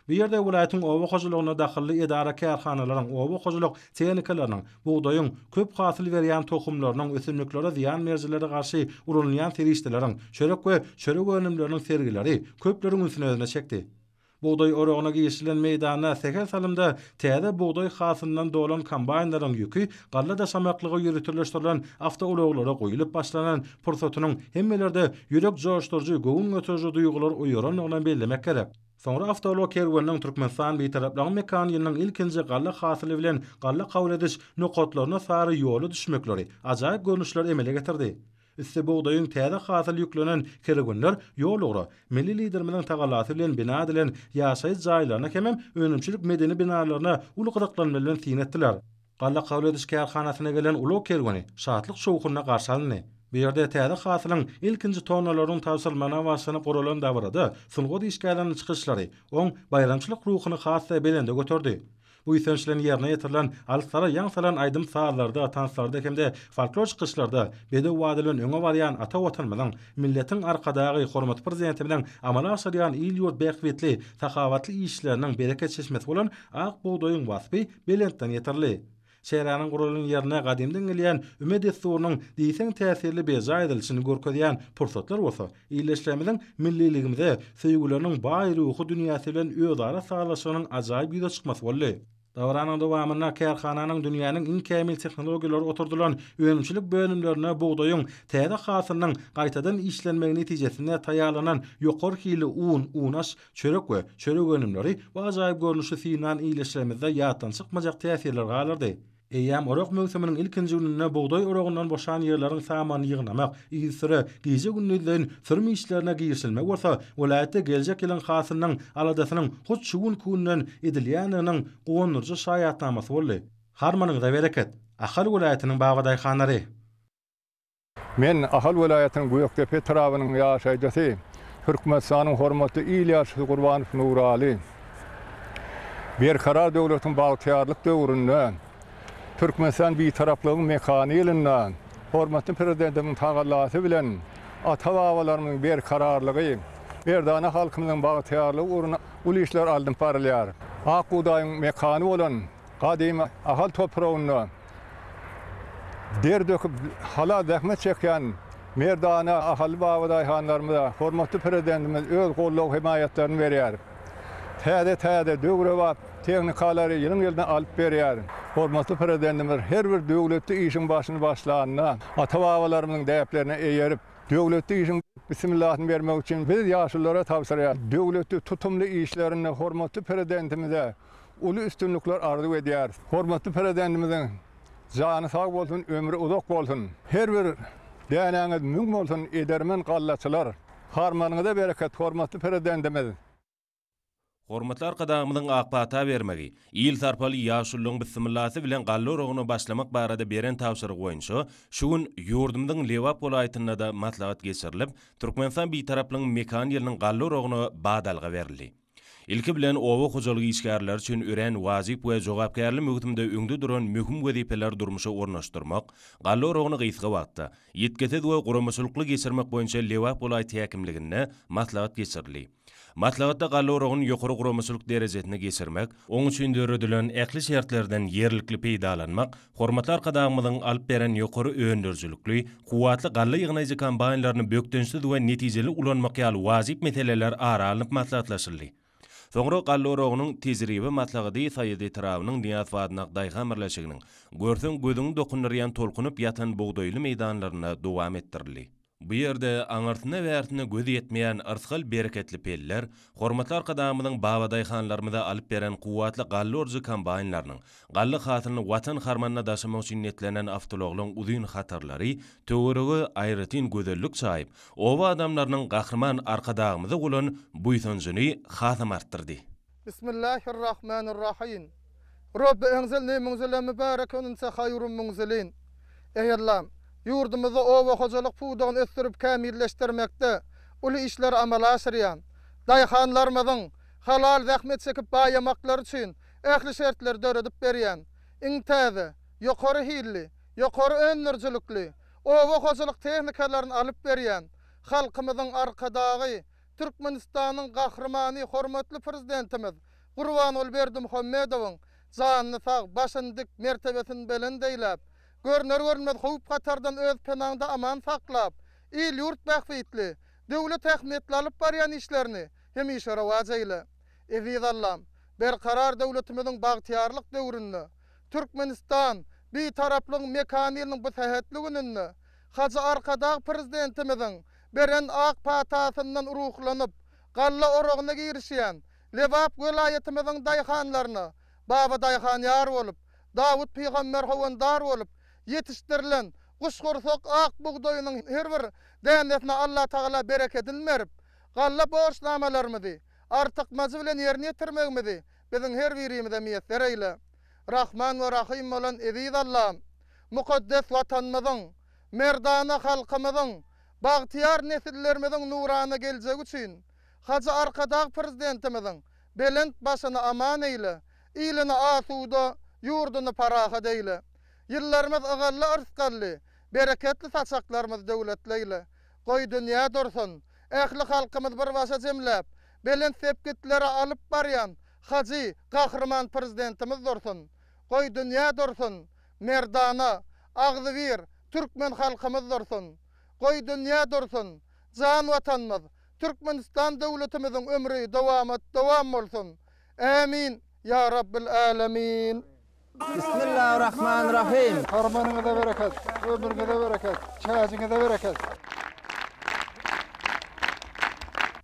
Bir ýerde welaýatyň owa hojalygyna dahilly edara kärhanalaryň owa hojalyk tehnikalarynyň buğdaýyň köp hasyl berýän tohumlarynyň ösümliklere ziýan merjileri garşy urulýan serişdeleriň çörek we çörek önümleriniň sergileri köpleriň üstüne çekdi. Buğday oragına giýişilen meýdana sekel salymda täze buğday hasyndan dolan kombaýnlaryň ýükü galla daşamaklygy ýürütülýän awtouloglara goýulyp başlanan pursatynyň hemmelerde ýürek joşdurjy göwün götürjy duýgular oýaranyny bellemek gerek. Sonra awtolog kerwanynyň Türkmenistan beýtaraplagy mekaniýanyň ilkinji galla hasyly bilen galla kabul ediş nokatlaryna sary ýoly düşmekleri ajaýyp görnüşler emele getirdi. Üste buğdaýyň täze hasyl ýüklenen kerwanlar ýolugara milli liderimiň tagalasy bilen bina edilen ýaşaý jaýlaryna hemem önümçilik medeni binalaryna ulugyryklanma bilen synetdiler. Galla kabul ediş kärhanasyna gelen ulug kerwany şatlyk şowkunyna garşy alyndy. Bir ýerde täze hasylyň ilkinji tonalaryň tawsylmana başlanyp guralan davrada sungut işgärleriniň çykyşlary oň bayramçylyk ruhuny hassa belende götürdi. Bu ýetençlerin ýerine ýetirilen alsara ýaňsalan aýdym saatlarda, tanslarda hemde folklor çykyşlarda bede wadalan öňe barýan ata watanymyzyň milletiň arkadagy hormat prezidenti bilen amala aşyrýan il ýurt bähwetli, tahawatly işleriniň bereket çeşmesi bolan ak buğdaýyň wasfy belentden ýetirli. Şeýranyň gurulýan ýerine gadymdan gelýän ümmet etsuwynyň diýsen täsirli beja edilişini görkezýän pursatlar bolsa, ýyleşlerimiň milliligimizde söýgüleriniň baý ruhy dünýäsi bilen özara saglaşygynyň ajaýyp ýüze çykmasy boldy. Dawranyň dowamyna kärhananyň dünýäniň iň kämil tehnologiýalary oturdulan öňümçilik bölümlerine buğdaýyň täze hasylynyň gaýtadan işlenmegi netijesinde taýýarlanan ýokary hili unaş, çörek we çörek önümleri we ajaýyp görnüşli synan ýyleşlerimizde ýatdan çykmajak täsirler galardy. Eýam Orak mögsüminiň ilkinji gününe buğday oragyndan boşan ýerleriň samany ýygnamak, ýygysyry gije gününden sürmi işlerine giýişilmek bolsa, welaýatda geljek ýylyň hasylynyň aladasynyň hut şugun künden edilýäniniň gowunurjy şaýatnamasy boldy. Harmanyň da bereket. Ahal welaýatynyň Bagadaýhanary. Men Ahal welaýatynyň Göýekdepe tarabynyň ýaşaýjysy Türkmenistanyň hormatly İlyas Gurbanow Nuraly. Berkarar döwletiň bagtyarlyk döwründe Türkmenistan beýtaraplygyň mekaniýalynyň hormatly prezidentimiň tagalasy bilen ata-babalarymyň berkararlygy, berdana halkymyzyň bagtyarlygy uğruna ul işler aldyp barylýar. Ak buğdaýyň mekany bolan gadymy ahal topragyny derdöküp hala zähmet çekýän merdana ahal Bagadaýhanlarymyza hormatly prezidentimiz öz gollaw himayetlerini berýär. Täze döwre tehnikalary ýylyň alyp berýär. Hormatly prezidentimiz her bir döwletli işin başyny başlanyna, ata-babalarymyzyň däplerine eýerip, döwletli işin bismillahini bermek üçin biz ýaşlylara tawsyrýar. Döwletli tutumly işlerini hormatly prezidentimize uly üstünlikler arzu edýär. Hormatly prezidentimiziň jany sag bolsun, ömrü uzak bolsun. Her bir däneňiz müň bolsun edermen gallaçylar. Harmanyňyza bereket hormatly prezidentimiz. Hormatly arkadaşymyň akpata bermegi, il sarpaly ýaşullygyň bismillasy bilen galla orogyny başlamak barada beren tawşyryk boýunça şugun ýurdumyň lewap welaýatyna da maslahat geçirilip, Türkmenistan beýtaraplagyň mekaniýalynyň galla orogyny badalga berildi. Ilki bilen owa hojalygy işgärler üçin ören wazyp we jogapkärli möhümde öňde duran möhüm wezipeler durmuşa ornaşdyrmak, galla orogyny gysga wagtda ýetgete we guramaçylykly geçirmek boýunça lewap welaýaty häkimligine maslahat geçirildi. Matlagatta galloroğun ýokary guramaçylyk derejetine geçirmek, oň üçin döredilen äkli şertlerden yerlikli peýdalanmak, hormatlar kadamynyň alyp beren ýokary öňdürjülükli, kuwatly galla ýygnajy kampaniýalaryny bökdönsiz we netijeli ulanmak ýaly wajyp meseleler aralanyp maslahatlaşyldy. Soňra galloroğunyň teziribi matlagady Saýydy Tirawynyň Niýaz Wadynak daýgamyrlaşygynyň görsen gözüň dokunurýan tolkunyp ýatan bugdaýly meýdanlaryna dowam etdirildi. Bu ýerde aňartyna wärtine göz ýetmeýän arsgal bereketli peller, hormatlar kadamynyň babaday hanlarymyza alyp beren kuwatly galla orjy kampaniýalarynyň galla hatyryny watan harmanyna daşamak üçin netlenen awtologlaryň uzun hatarlary, töweregi aýratyn gözellik saýyp, owa adamlarynyň gahrman arkadagymyzy bolan buýsanjyny hasam artdyrdy. Bismillahirrahmanirrahim. Rabbi enzelni munzila mübarekun sa hayrun munzilin. Ey Allah'ım, yurdumyzy owa hojalyk puwdagyny ösdürip kämilleşdirmekde uly işler amala aşyrýan. Daýhanlarymyzyň halal zähmet çekip baýamaklary üçin ähli şertler döredip berýän. Iň täze, ýokary hilli, ýokary öňdürjülükli owa hojalyk tehnikalaryny alyp berýän halkymyzyň arkadagy Türkmenistanyň gahrmany hormatly prezidentimiz Gurbanul Berdimuhammedowyň janyny sag başyndyk mertebesini belendeýläp görnür-görnmez howp gatardan öz penaňda aman saklap, il ýurt bähwitli, döwlet ähmetli alyp barýan işlerini hemişe rewaj eýle. Eziz Allah'ım, berkarar döwletimiziň bagtyarlyk döwründe Türkmenistan bir taraplyň mekaniýalynyň bu tähetligini Hacı arkadag prezidentimiziň beren ak patasyndan ruhlanyp galla oragyna girişýän Lewap welaýetimiziň daýhanlaryna baba daýhanýar bolup, Dawud peýgamber howandar bolup yetişdirilen guşgursak ak bugdaýynyň her bir dänesine Allah Taala bereketini berip, galla borçnamalarymyzy artykmazy bilen ýerine ýetirmegimizi biziň her birimize meýesser eýle. Rahman we Rahim bolan Eziz Allah'ım, mukaddes watanymyzyň, merdana halkymyzyň, bagtyar nesillerimiziň nurana geljegi üçin Hacı arkadag prezidentimiziň belent başyny aman eýle, ilini asuda, yurduny paraha deýle. Ýyllarymyz agalla arsgally, bereketli saçaklarymyz döwletleýle. Goý dünýä dursun, ähli halkymyz bir başa jemläp, belent sepketleri alyp barýan Hacı gahrman prezidentimiz dursun. Goý dünýä dursun, merdana, agzybir türkmen halkymyz dursun. Goý dünýä dursun, jan watanymyz, Türkmenistan döwletimiziň ömrü dowam bolsun. Amin ya Rabbil alamin. Bismillahirrahmanirrahim. Harmanyňyza bereket, ömrüňize bereket, çäjiňize bereket.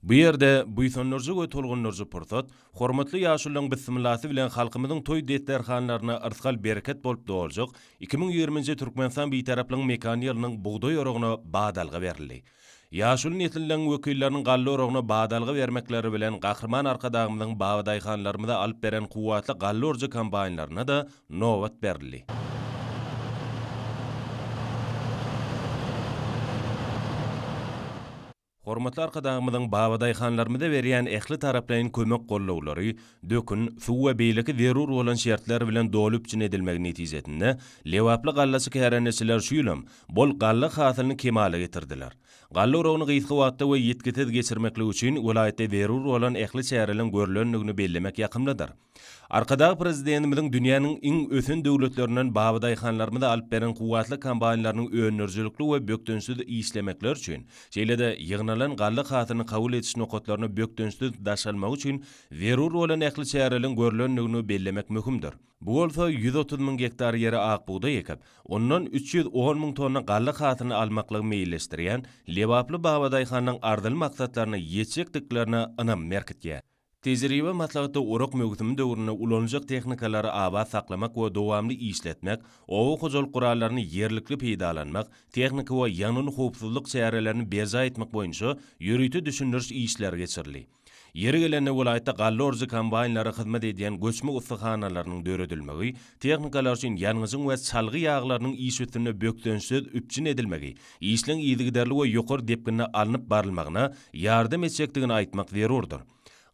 Bu ýerde buýsanlarjy we tolgunlarjy pursat, hormatly ýaşulyň bismillahi bilen halkymyzyň toý detlerhanlaryna arsgal bereket bolup doljak 2020-nji Türkmenistan beýtaraplyň mekaniýalynyň bugdaý oragyna badalga berildi. Ýaşul netliliň wekilleriniň galla oragyna badalga bermekleri bilen gahrman arkadagymyzyň baba daýhanlarymyza alyp beren kuwatly galla orjy kampaniýalaryna da nowat berildi. Hormatly arkadagymyzyň baba daýhanlarymyza berýän ähli taraplaryň kömek gollawlary, dökün, suw we beýleki zerur bolan şertler bilen dolup edilmek netijesinde Lewaply gallasy kärenesiler şu ýylym bol galla hasylyny kemale getirdiler. Galla oragyny gysga wagtda we ýetgitiz geçirmeklik üçin welaýatda zerur bolan ähli şäherleriň görlenligini bellemek ýakymdadyr. Arkadag prezidentimiziň dünýäniň iň ösen döwletlerinden baba daýhanlarymyza alyp beren kuwatly kampaniýalarynyň öňdürjülükli we bökdönsiz işlemekler üçin şeýlede ýygnalan galla hatyryny kabul etiş nokatlaryny bökdönsiz daşalmak üçin zerur bolan ähli şäherleriň görlenligini bellemek möhümdir. Bu bolsa 130 000 hektar ýere ak buğday ekip, ondan 310 000 tonna galla hatyryny almaklygy meýilleşdirýän Lewaply baba daýhanyň ardyl maksatlaryny ýetjekdiklerini anam merkitýär. Teziribe matlagata orok mögütimi döwrüne ulanjak tehnikalary aba saklamak we dowamly işletmek, owa hojalyk gurallaryny yerlikli peýdalanmak, tehnika we ýanyň howpsuzlyk şäherlerini berza etmek boýunça ýürüýti düşündiriş işler geçirildi. Yeri gelende welaýatda galla orjy kampaniýalary hyzmat edýän göçme ustahanalarının döredilmegi, tehnikalar üçin ýalňyzyň we çalgy ýaglarynyň işletine bökdönsiz üpçin edilmegi, işleň ýygyderli we ýokary depkine alınıp barylmagyna ýardam etjekdigini aýtmak zerurdur.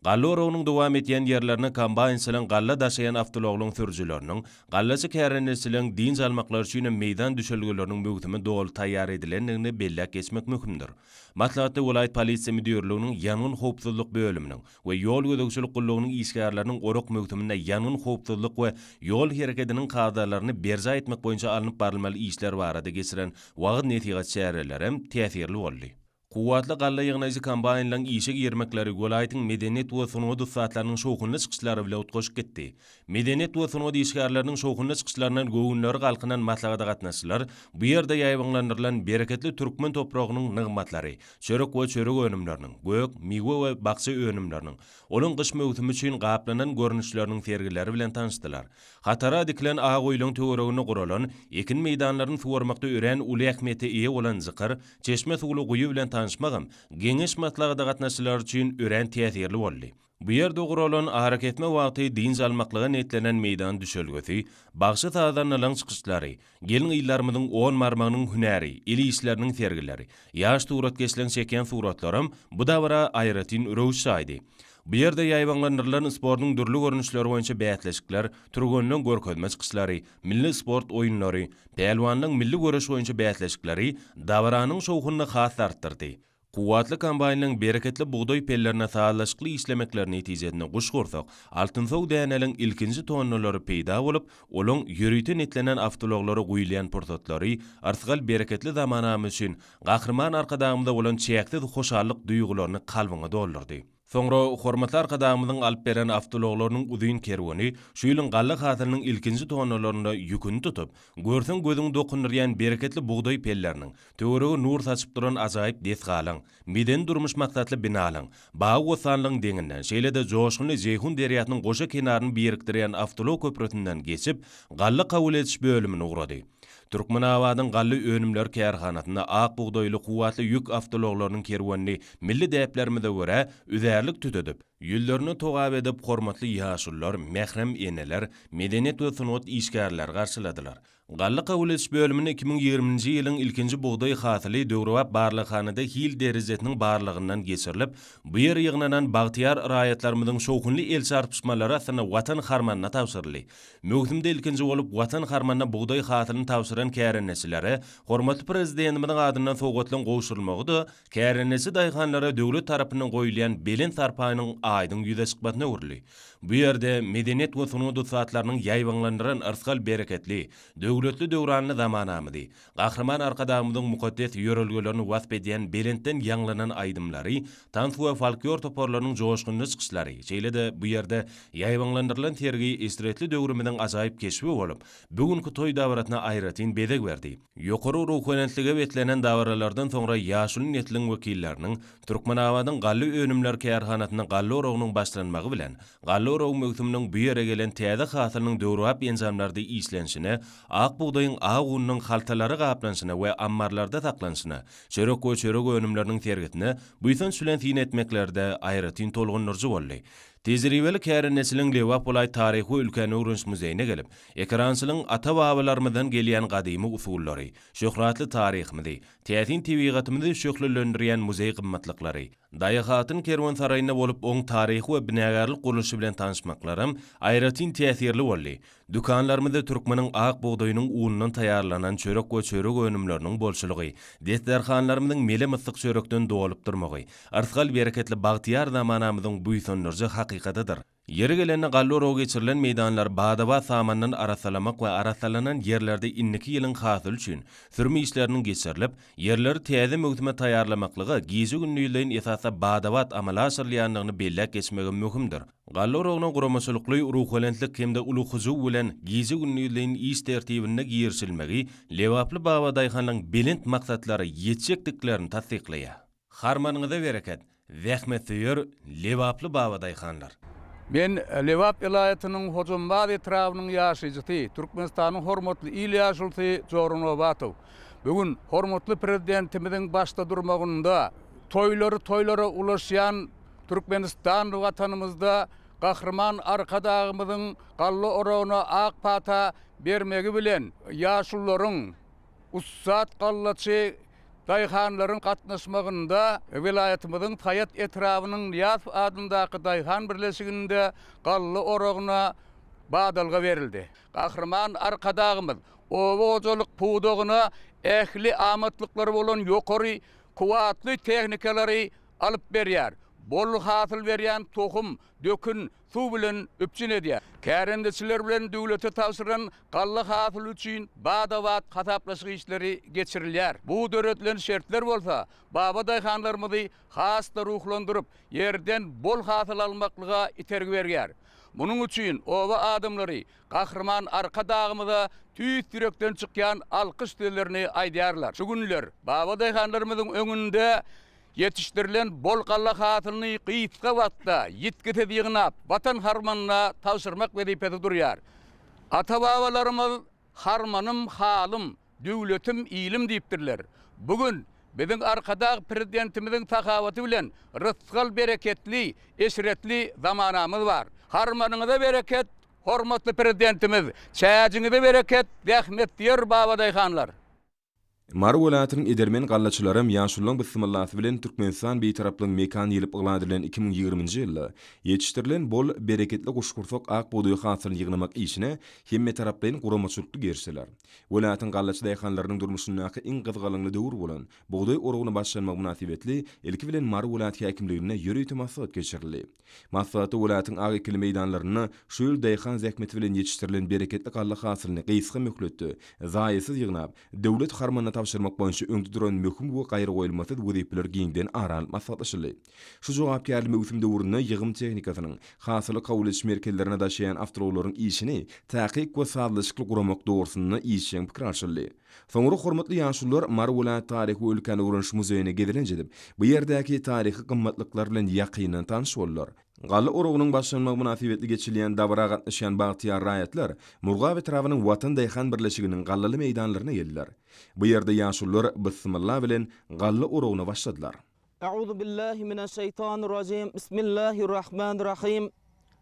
Gallı orağının dowam etýän ýerlerine kombayn silen galla daşayan avtologlyň sürüjileriniň, gallasy kärenesilen din salmaklar üçin meýdan düşelgeleriniň mögtümi dol taýýar edilendigini bellek geçmek möhümdir. Maslahatly vilayet polisiýa müdürliginiň ýangyn howpsuzlyk bölüminiň we ýol gödekçilik gullugynyň işgärleriniň orak mögtüminde ýangyn howpsuzlyk we ýol hereketiniň kagdalaryny berza etmek boýunça alınıp barylmaly işler barada geçiren wagt netigat çärelerem täsirli boldy. Kuwatly galla ýygnaýjy kombaynlaryň işe girmekleri welaýatyň medeniýet we sunwat saatlarynyň şoğunly çykyşlary bilen utgaşyp gitdi. Medeniýet we sunwat işgärleriniň şoğunly çykyşlarynyň göwünleri galkynan maslagata gatnaşylar bu ýerde ýaýbanlandyrylan bereketli türkmen topragynyň nygmatlary, çörek we çörek önümleriniň, gök, miwe we bakça önümleriniň, olaň gyş mögtümi üçin gaplanan görnüşleriniň sergileri bilen tanışdylar. Hatara dikilen agoýlyň töweregine guralan ekin meýdanlaryny suwarmakda ören uly ähmiýete eýe bolan zykyr, çeşme suwly guýy bilen tanışmagam geňiş maslagata gatnaşylar üçin ören täsirli boldy. Bu ýerde guralan hareketme wagty din salmaklyga netlenen meýdan düşelgesi, bagşy taýdanlaryň çykyşlary, gelin ýyllarymyň 10 marmanyň hünäri, ili işleriniň sergileri, ýaş suratkeşliň çeken suratlarym bu dawra aýratyn röwşaýdy. Bu ýerde ýaýbanlandyrylan sportyň dürli görnüşleri boýunça bätleşikler, türgönlüň görkezme çykyşlary, milli sport oýunlary, pehlwanyň milli görüş boýunça bätleşikleri dawranyň şowhuny has artdyrdy. Kuwatly kombaynlaryň bereketli buğday pellerine sağlaşykly işlemeklerini netijesinde guşgursak, Altynsow däneliň ilkinji tonnalary peýda bolup, olaň ýürüýten etlenen avtologlary guýlayan portatlary artgal bereketli zamanamy üçin gahrman arkadagymda bolan çäksiz hoşallyk duýgularyny kalbyňa doldurdy. Soňra hormatly arkadagymyň alyp beren avtologlarynyň uzyn kerwani şu ýylyň galla hatyrynyň ilkinji tonnalarynda ýükünü tutup, görsen gözüň dokunurýan bereketli buğday pelleriniň töweregi nur saçyp duran ajaýyp desgalyň, miden durmuş maksatly binalyň, baý gosanlyň deňinden, şeýle-de joşguny Jeyhun deriýatynyň goşa kenaryny birikdirýän avtolog köprüsinden geçip, galla kabul etiş bölümine ugrady. Türkmenawadyň gally önümler kärhanatyna ak buğdaýly kuwatly ýük avtologlarynyň kerwanyny milli däplerimize görä üzärlik tütedip, ýüllerini togap edip hormatly ýaşullar, mehrem eneler, medeniýet we sunwat işgärler garşyladylar. Galla kabul etiş bölümini 2020-nji ýylyň ilkinji buğday hasyly döwrewap barlykhanyda hil derejetiniň barlygyndan geçirilip, bu ýer ýygnanan bagtyar raýatlarymyzyň şowkunly el çarpyşmalary aslynda watan harmanyna tawsyrly. Mögtümde ilkinji bolup watan harmanyna buğday hasylyny tawsyran kärenesileri hormatly prezidentimiň adyndan sogatlan gowşurulmagydy. Kärenesi daýhanlara döwlet tarapyndan goýulan belin sarpanyň aýdyň ýüze çykmatyna urly. Bu ýerde medeniýet we sunwat saatlarynyň ýaýbanlandyran arskal bereketli, döwletli döwranly zamanamydy. Gahrman arkadagymyň mukaddes ýörelgelerini wasp edýän belentden ýanglanan aýdymlary, tans we folklor toporlarynyň joşgunly çykyşlary, şeýle-de bu ýerde ýaýbanlandyrylan tergi estretli döwrüminiň ajaýyp keşfi bolup, bugünkü toý dawratyna aýratyn bedek berdi. Ýokary ruhanyetlige betlenen dawralardan soňra ýaşul netliniň wekilleriniň Türkmenawadyň gally önümler kärhanatynyň gally oragynyň başlanmagy bilen, gally orag mögtüminiň bu ýere gelen täze hasylynyň döwrewap enzamlarda işlenşine, ak buğdaýyň ak unynyň haltalary gaplanşyna we ammarlarda saklanşyna, çörek we çörek önümleriniň tergitine bu ýysan sülen tin etmeklerde aýratyn tolgunlurjy boldy. Tezribeli kärenesilen lewap bolay taryhy ülkeni öwrünç muzeýine gelip, ekrançylyň ata-babalarymyzdan gelýän gadymy usullary, şöhratly taryhymyzy, täsin tebigatymyzy şöhlendirýän muzey gymmatlyklary, daýyhatyn kerwan saraýynda bolup oň taryhy we binagarlyk guruluşy bilen tanışmaklarym aýratyn täsirli boldy. Dükanlarymyzda türkmeniň ak buğdaýynyň uwundan taýýarlanan çörek we çörek önümleriniň bolşulygy, desderhanlarymyzyň mele myssyk çörekden dolup durmagy, arskal bereketli bagtyar zamanamyzyň bu ýysonlarja hakykatadyr. Yeri gelende gally orag geçirilen meýdanlar bada samandan arasalamak we arasalanan ýerlerde inniki ýylyň hasyl üçin sürmi işleriniň geçirilip, ýerleri täze mögtüme taýýarlamaklygy gizi günlüýlerin esasa badabat amala asyrlýanlygyny bellek geçmegi möhümdir. Gally oragynyň guramaçylykly ruhulentlik hemde ulugyzy bilen gizi günlüýlerin iş tertibine giýerşilmegi lewaply baba daýhanyň belent maksatlary ýetjekdiklerini tasdiqlaýar. Harmanyňyza bereket. Zähmet süýür lewaply baba daýhanlar. Ben Lewap vilayatynyň Hojambaz etrawynyň ýaşaýjysy, Türkmenistanyň hormatly il ýaşulsy Jorunowatow. Bugün hormatly prezidentimiziň başda durmagynda toýlary ulaşýan Türkmenistan watanymyzda gahrman arkadagymyzyň gally oragyna ak pata bermegi bilen ýaşullaryň ussat gallaçy dayhanların katnaşmagynda vilayatimizin Tayat etrafının Niyaz adındaky dayhan birleşiginde gallı oroguna badalga verildi. Kahraman arkadağımız owojallyk puwdoguna ehli amatlyklary bolan ýokary kuwatly tehnikalary alyp berýär. Bol hasyl berýän tohum, dökün, su bilen öpçün edýär. Kärendeçiler bilen döwlete tapşyran gally hasyl üçin badawat hataplaşyk işleri geçirilýär. Bu döretlen şertler bolsa, baba dayhanlarymyzy hasda ruhlandyryp, yerden bol hasyl almaklyga itergi berýär. Bunun üçin owa adamlary Kahraman arkadağımyza tüýt yürekden çykýan alkyş dillerini aýdýarlar. Şu günler baba dayhanlarymyzyň öňünde yetiştirilen bol galla hasylyny gysga wagtda ýetkide ýygnap watan harmanyna tawşyrmak wezipeti durýar. Ata-babalarymyz harmanım halym, döwletim ilim diýipdirler. Bugün biziň arkada prezidentimiziň takawaty bilen rızgal bereketli, eşretli zamanamyz bar. Harmanyňyza bereket, hormatly prezidentimiz. Çäjiňize bereket, rahmet diýer baba dayhanlar. Mary welatynyň edermen gallaçylarym ýaşulyň bismillasy bilen Türkmenistan beýtaraplygyň mekan ýelip yglandyrylan 2020-nji ýylda ýetişdirilen bol bereketli guşgursak ak boduy hasylyny ýygnamak işine hemme taraplaryň guramaçylykly gerseler. Welatyň gallaçy daýhanlarynyň durmuşyndaky iň gyzgalyňly döwür bolan boduy orugyny başlanmak münasibetli ilki bilen Mary welaty häkimligine ýöreýti maslahat geçirildi. Maslahaty welatyň ag ikili meýdanlaryny şu ýyl daýhan zähmeti bilen ýetişdirilen bereketli galla hasylyny gysga möhletdi. Zaýysy ýygnap döwlet harmanyna tapşyrmak boýunça öňde duran möhüm we gaýry goýulmasy wezipler giňden aral maslahatlaşyldy. Şu jogapkärlik mewsim döwründe ýygym tehnikasynyň hasyly kabul ediş merkezlerine daşaýan awtowlaryň işini taýyk we sazlaşykly guramak dogrusyny işçiň pikir açyldy. Soňra hormatly ýaşullar Mary welaty taryhy we ülkeni öwrenş muzeýine gedilenjidip, bu ýerdäki taryhy gymmatlyklar bilen ýakynan tanyş bollar. Gally orugynyň başlanmagy münasibetli geçirilýän dabara gatnaşýan bagtyar raýatlar Murgaw etrawynyň Watan daýhan birleşiginiň gallyly meýdanlaryna geldiler. Bu ýerde ýaşullar bismillah bilen gally orugyny başladylar. Euzu billahi mineşşeytanirracim. Bismillahirrahmanirrahim.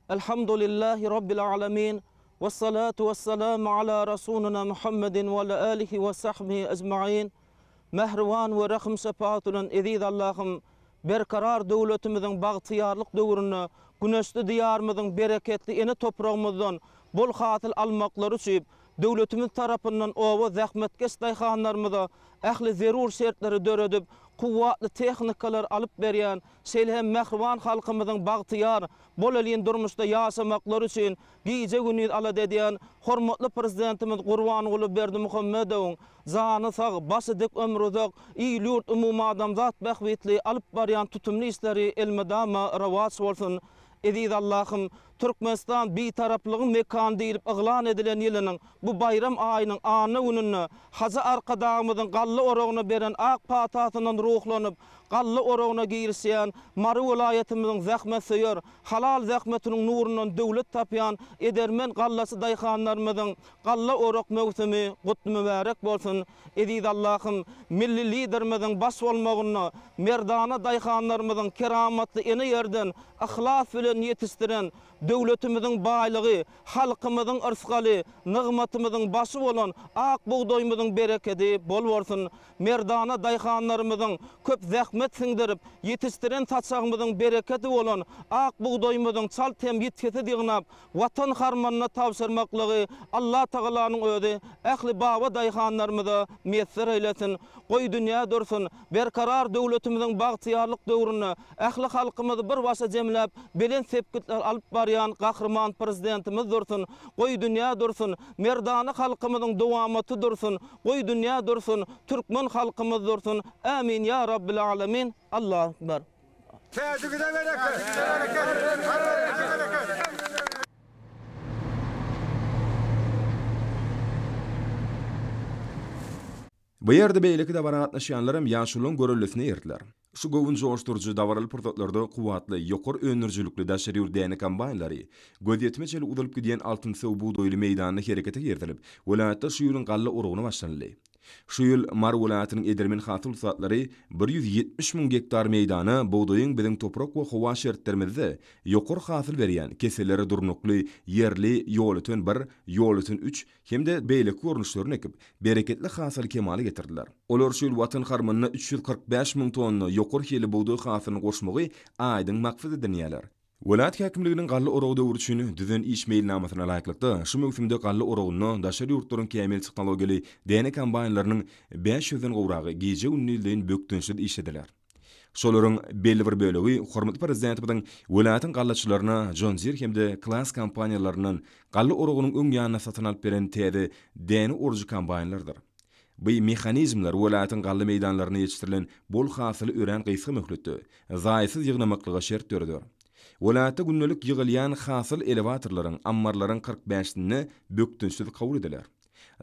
Elhamdülillahi rabbil alamin. Vessalatu vesselamu ala rasulina Muhammedin ve ala alihi ve sahbihi ecmaîn. Mehriwan ve rahim şefaatülen ezid Allah'ım berkarar döwletimiziň bagtyarlyk döwrüne, güneşli diýarymyzyň bereketli ene topragymyzdan bol hasyl almaklary üçin döwletimiz tarapyndan owa zähmetkeş daýhanlarymyza ähli zerur şertleri döredip, kuwatly tehnikalar alyp berýän şeýle mehriwan halkymyzyň bagtyar bol elin durmuşda ýaşamaklary üçin giýje günü ala edýän hormatly prezidentimiz Gurbanoğlu Berdimuhammedowyň zany sag, başy dik ömrü uzak, ýurt umumy adamzat bähwetli alyp barýan tutumly işleri elmedama rawat bolsun. Eziz Allah'ım, Türkmenistan beýtaraplygyň mekan diýilip yglan edilen ýylynyň bu bayram aýynyň any gününe haza arkadağymyzyň gally orugyna beren ak patasynyň ruhlanyp gally orugyna giýirýän Mary welaýatymyzyň zähmet söýür, halal zähmetiniň nurundan döwlet tapýan edermen gallasy daýhanlarymyzyň gally oruk mewsimi gutly mübarek bolsun. Eziz Allah'ım, milli liderimiziň baş bolmagyny, merdana daýhanlarymyzyň keramatly ene ýerden ahlas bilen ýetişdiren döwletimiziň baýlygy, halkymyzyň ırsgaly, nygmatymyzyň başy bolan ak buğdoýymyzyň bereketi bol bolsun. Merdana daýhanlarymyzyň köp zähmet siňdirip ýetişdiren taçagymyzyň bereketi bolan ak buğdoýymyzyň çal tem ýetkesi diýnap watan harmanyna tawşyrmaklygy Allah Taalanyň özi ähli baba daýhanlarymyza meýesser eýlesin. Goý dünýä dursun, berkarar döwletimiziň bagtyarlyk döwrüne ähli halkymyzy bir başa jemläp belen sepkitler alyp barýan Kahraman prezidentimiz dursun. Goý dünýä dursun, merdana halkymyzyň dowamaty dursun. Goý dünýä dursun, türkmen halkymyz dursun. Amin ya rabbil alamin. Allahu ekber. Bu ýerde beýleki dabara gatnaşýanlarym ýaşulyň görellisine ýerdiler. Şu gowun joşturjy dawaraly portretlarda kuwatly, ýokary öňürjülükli daşary ýurdäni kombaýnlary, göz ýetmeçeli udalyp gidýän altyn sew buğdoýly meýdanyny herekete ýerdirip, welaýatda şu ýylyň gally orugyny başlandy. Şu ýyl Mar welaýatynyň Edermen hasyl satlary 170.000 hektar meýdany buğdaýyň biziň toprak we howa şertlerimizde ýokary hasyl berýän keselleri durnukly, yerli, ýolutyn 1, ýolutyn 3 hemde beýleki görnüşlerini ekip bereketli hasyl kemaly getirdiler. Olar şu ýyl watan harmanyna 345.000 tonna ýokary hili buğdaý hasylyny goşmagy aýdyň maksat edilýär. Welat häkimliginiň gally oragda uruşyny düzen iş meýilnamasyna laýyklykda şu mövsümde gally oragyny daşary ýurtlaryň kämil tehnologiýaly däne kombaýnlarynyň 500-den gowragy gije unnildiň bökdünçli işediler. Şolaryň belli bir bölegi hormatly prezident bilen welaýatyň gallaçylaryna John Deere hemde Class kompaniýalarynyň gally oragynyň öň ýanyna satyn alyp beren täze däne uruju kombaýnlardyr. Bu mexanizmler welaýatyň gally meýdanlaryna ýetişdirilen bol hasyly ören gysga möhletdi. Zaýsyz ýygnamaklyga şert töredi. Welaýatda günnelik ýygylýan hasyl elevatorlaryň, ammarlaryň 45-ni bökdünçli kabul ediler.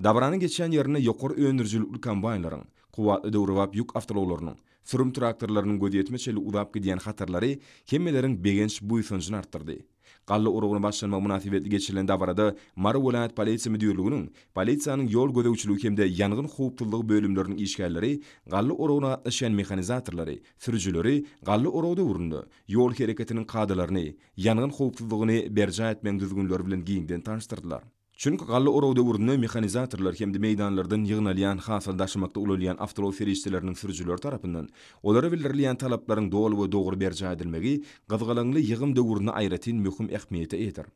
Dabranyň geçen ýerine ýokary öndürjülikli kombaýnlaryň, kuwatly döwrewap ýük awtologlarynyň, sürüm traktorlarynyň gözetmeçeli uzap gidýän hatarlary hemmeleriň begenç buýsunjyny artdyrdy. Gally uragyny başlanma münasibetli geçirilen dabarada Mar welaýat polisiýa müdürliginiň, polisiýanyň ýol gözegçiligi hemde ýangyn howpsuzlygy bölümleriniň işgärleri, gally uragyna atlaşan mehanizatorlary, sürüjüleri gally uragda urundy. Ýol hereketiniň kadalaryny, ýangyn howpsuzlygyny berja etmeň düzgünleri bilen giňden tanıştyrdylar. Çünki gally uragda urundy mehanizatorlar hemde meýdanlardan ýygnalýan hasyl daşymakda ulalýan awtolog ferişçileriniň sürüjüleri tarapyndan olara bildirilýän talaplaryň dogry we dogry berja edilmegi gyzgalaňly ýygym döwrüne aýratyn möhüm ähmiýete eýdir.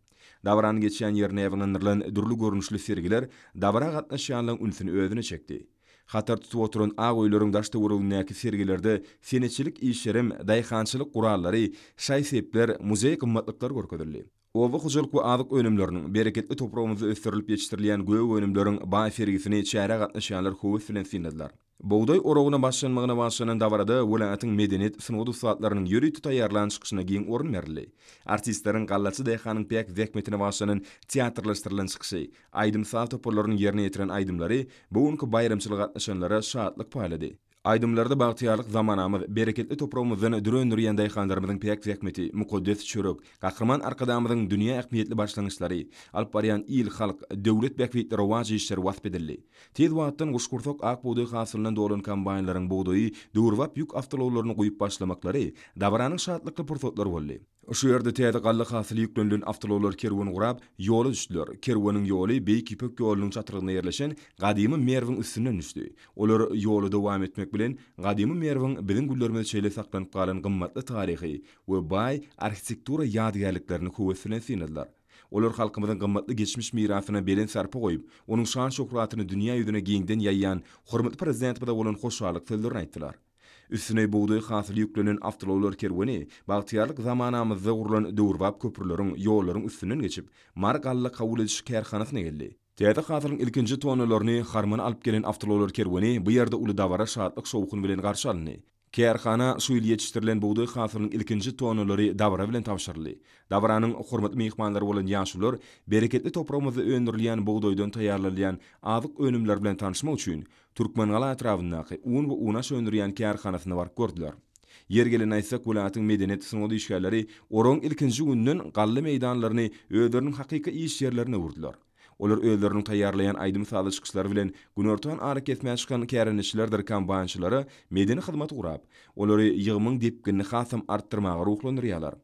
Dabrany geçen ýerine ýygnanylan durly görnüşli sergiler dabra gatnaşýanlaryň ünsüni özüne çekdi. Hatar tutup oturan agoýlaryň daşda urulýan sergilerde seneçilik işlerim, daýhançylyk gurallary, şaýsepler, muzey gymmatlyklary görkezildi. Owa hojalyk we azyk önümleriniň bereketli toprağymyzda ösdürilip ýetişdirilýän göýük önümleriň baý fergisini çäre gatnaşýanlar howes bilen sindiler. Buğday oragyna başlanmagyna başlanan dabarada welaýatyň medeniýet synawy saatlarynyň ýöri taýýarlan çykyşyna giň orun berildi. Artistleriň gallaçy dähanyň pek wekmetine başlanan teatrlaşdyrylan çykyşy, aýdym saat toporlarynyň ýerine ýetiren aýdymlary bugünkü bayramçylyk gatnaşanlara şadlyk paýlady. Aýdymlarda bagtyýarlyk zamanamyz, bereketli toprağymyzdan dürendürýän daýhanlarymyzyň pek wekmeti, mukaddes çörek, gahrman arkadamyzyň dünýä ähmiýetli başlangyçlary, alyp barýan il halk, döwlet bekletleri rowaji işleri wasp edildi. Tez wagtdan guşgurtok ak buğday hasylynyň dolan kombaýnlaryň buğdaýy döwrewap ýük awtologlaryny goýup başlamaklary dabaranyň şadlykly pursatlary boldy. Şu ýerde täze gally hasyly ýüklenýän awtologlar kerwen gurap ýola düşdiler. Kerweniň ýoly beýik ipek ýolunyň çatyryna ýerleşen gadymy merwin üstünden düşdi. Olar ýoly dowam etmek bilen gadymy merwin biziň gullarymyz çeýle saklanyp galan gymmatly taryhy we baý arhitektura ýadygärliklerini howesine sindiler. Olar halkymyzyň gymmatly geçmiş mirasyna belen sarpy goýup, onuň şan şöhratyny dünýä ýüzüne giňden ýaýýan hormatly prezident bilen bolan hoşallyk sözlerini aýtdylar. Üstüne buğday hasyly ýüklenen awtologlar kerweni bagtyýarlyk zamanamyzda gurulan döwrewap köprüleriň, ýollaryň üstünden geçip Mar gally kabul ediş kärhanasyna geldi. Täze hasylyň ilkinji tonalaryny harmana alyp gelen awtologlar kerweni bu ýerde uly dabara şadlyk şowkuny bilen garşy alyndy. Kärhana suýl ýetişdirilen buğday hasylynyň ilkinji tonalary dabara bilen tapşyryldy. Dabaranyň hormatly mehmanlary bolan ýaşular bereketli toprağymyzda öndürilýän buğdaýdan taýýarlanýan azyk önümler bilen tanışmak üçin Türkmengaly atrafyndaky un we una söndürýän kärhanasyna baryp gördüler. Yer gelen aýtsak welaýatyň medeniýet synawy işgärleri oraň ilkinji günden gally meýdanlaryny özleriniň hakyky iş ýerlerine urdular. Olar özlerini taýýarlaýan aýdym saly çykyşlary bilen günortadan ara kesmän çykan kärenişlerdir kombaýnçylary medeni hyzmat gurap, olary ýygmyň depgini hasam artdyrmaga ruhlandyrýarlar.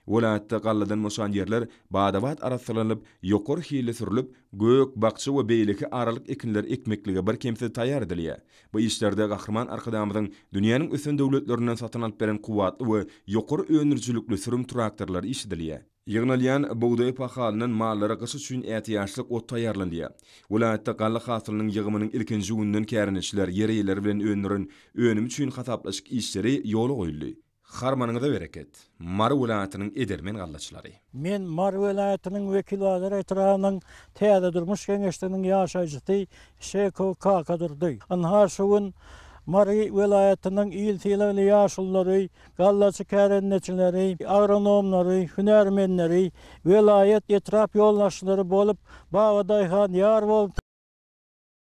Welaýatda galladan moşan ýerler badawat arasylanyp, ýokary hile sürilip, gök, bakçy we beýleki aralyk ekinler ekmeklige bir kemse taýýar edilýär. Bu işlerde gahrman arkadamyzyň dünýäniň ösen döwletlerinden satyn alyp beren kuwatly we ýokary önürjülikli sürüm traktorlary işedilýär. Ýygnalýan buğday pahalynyň mallary gysy üçin ähtiýaçlyk ot taýýarlandy. Welaýatda gally hasylynyň ýygymynyň ilkinji günden kärenişler ýereýler bilen önüm üçin hasaplaşyk işleri ýola goýuldy. Harmanyňyza bereket. Mar welaýatynyň Edermen gallaçylary. Men Mar welaýatynyň wekilleri etrawynyň täze durmuş geňeşliginiň ýaşaýjysy Şeko Kakadyrdy. Anha şuň Mar welaýatynyň il tilali ýaşullary, gallaçy kärenneçileri, agronomlary, hünärmenleri, welaýat etrap ýoldaşlary bolup, Bawa daýhan ýar bolup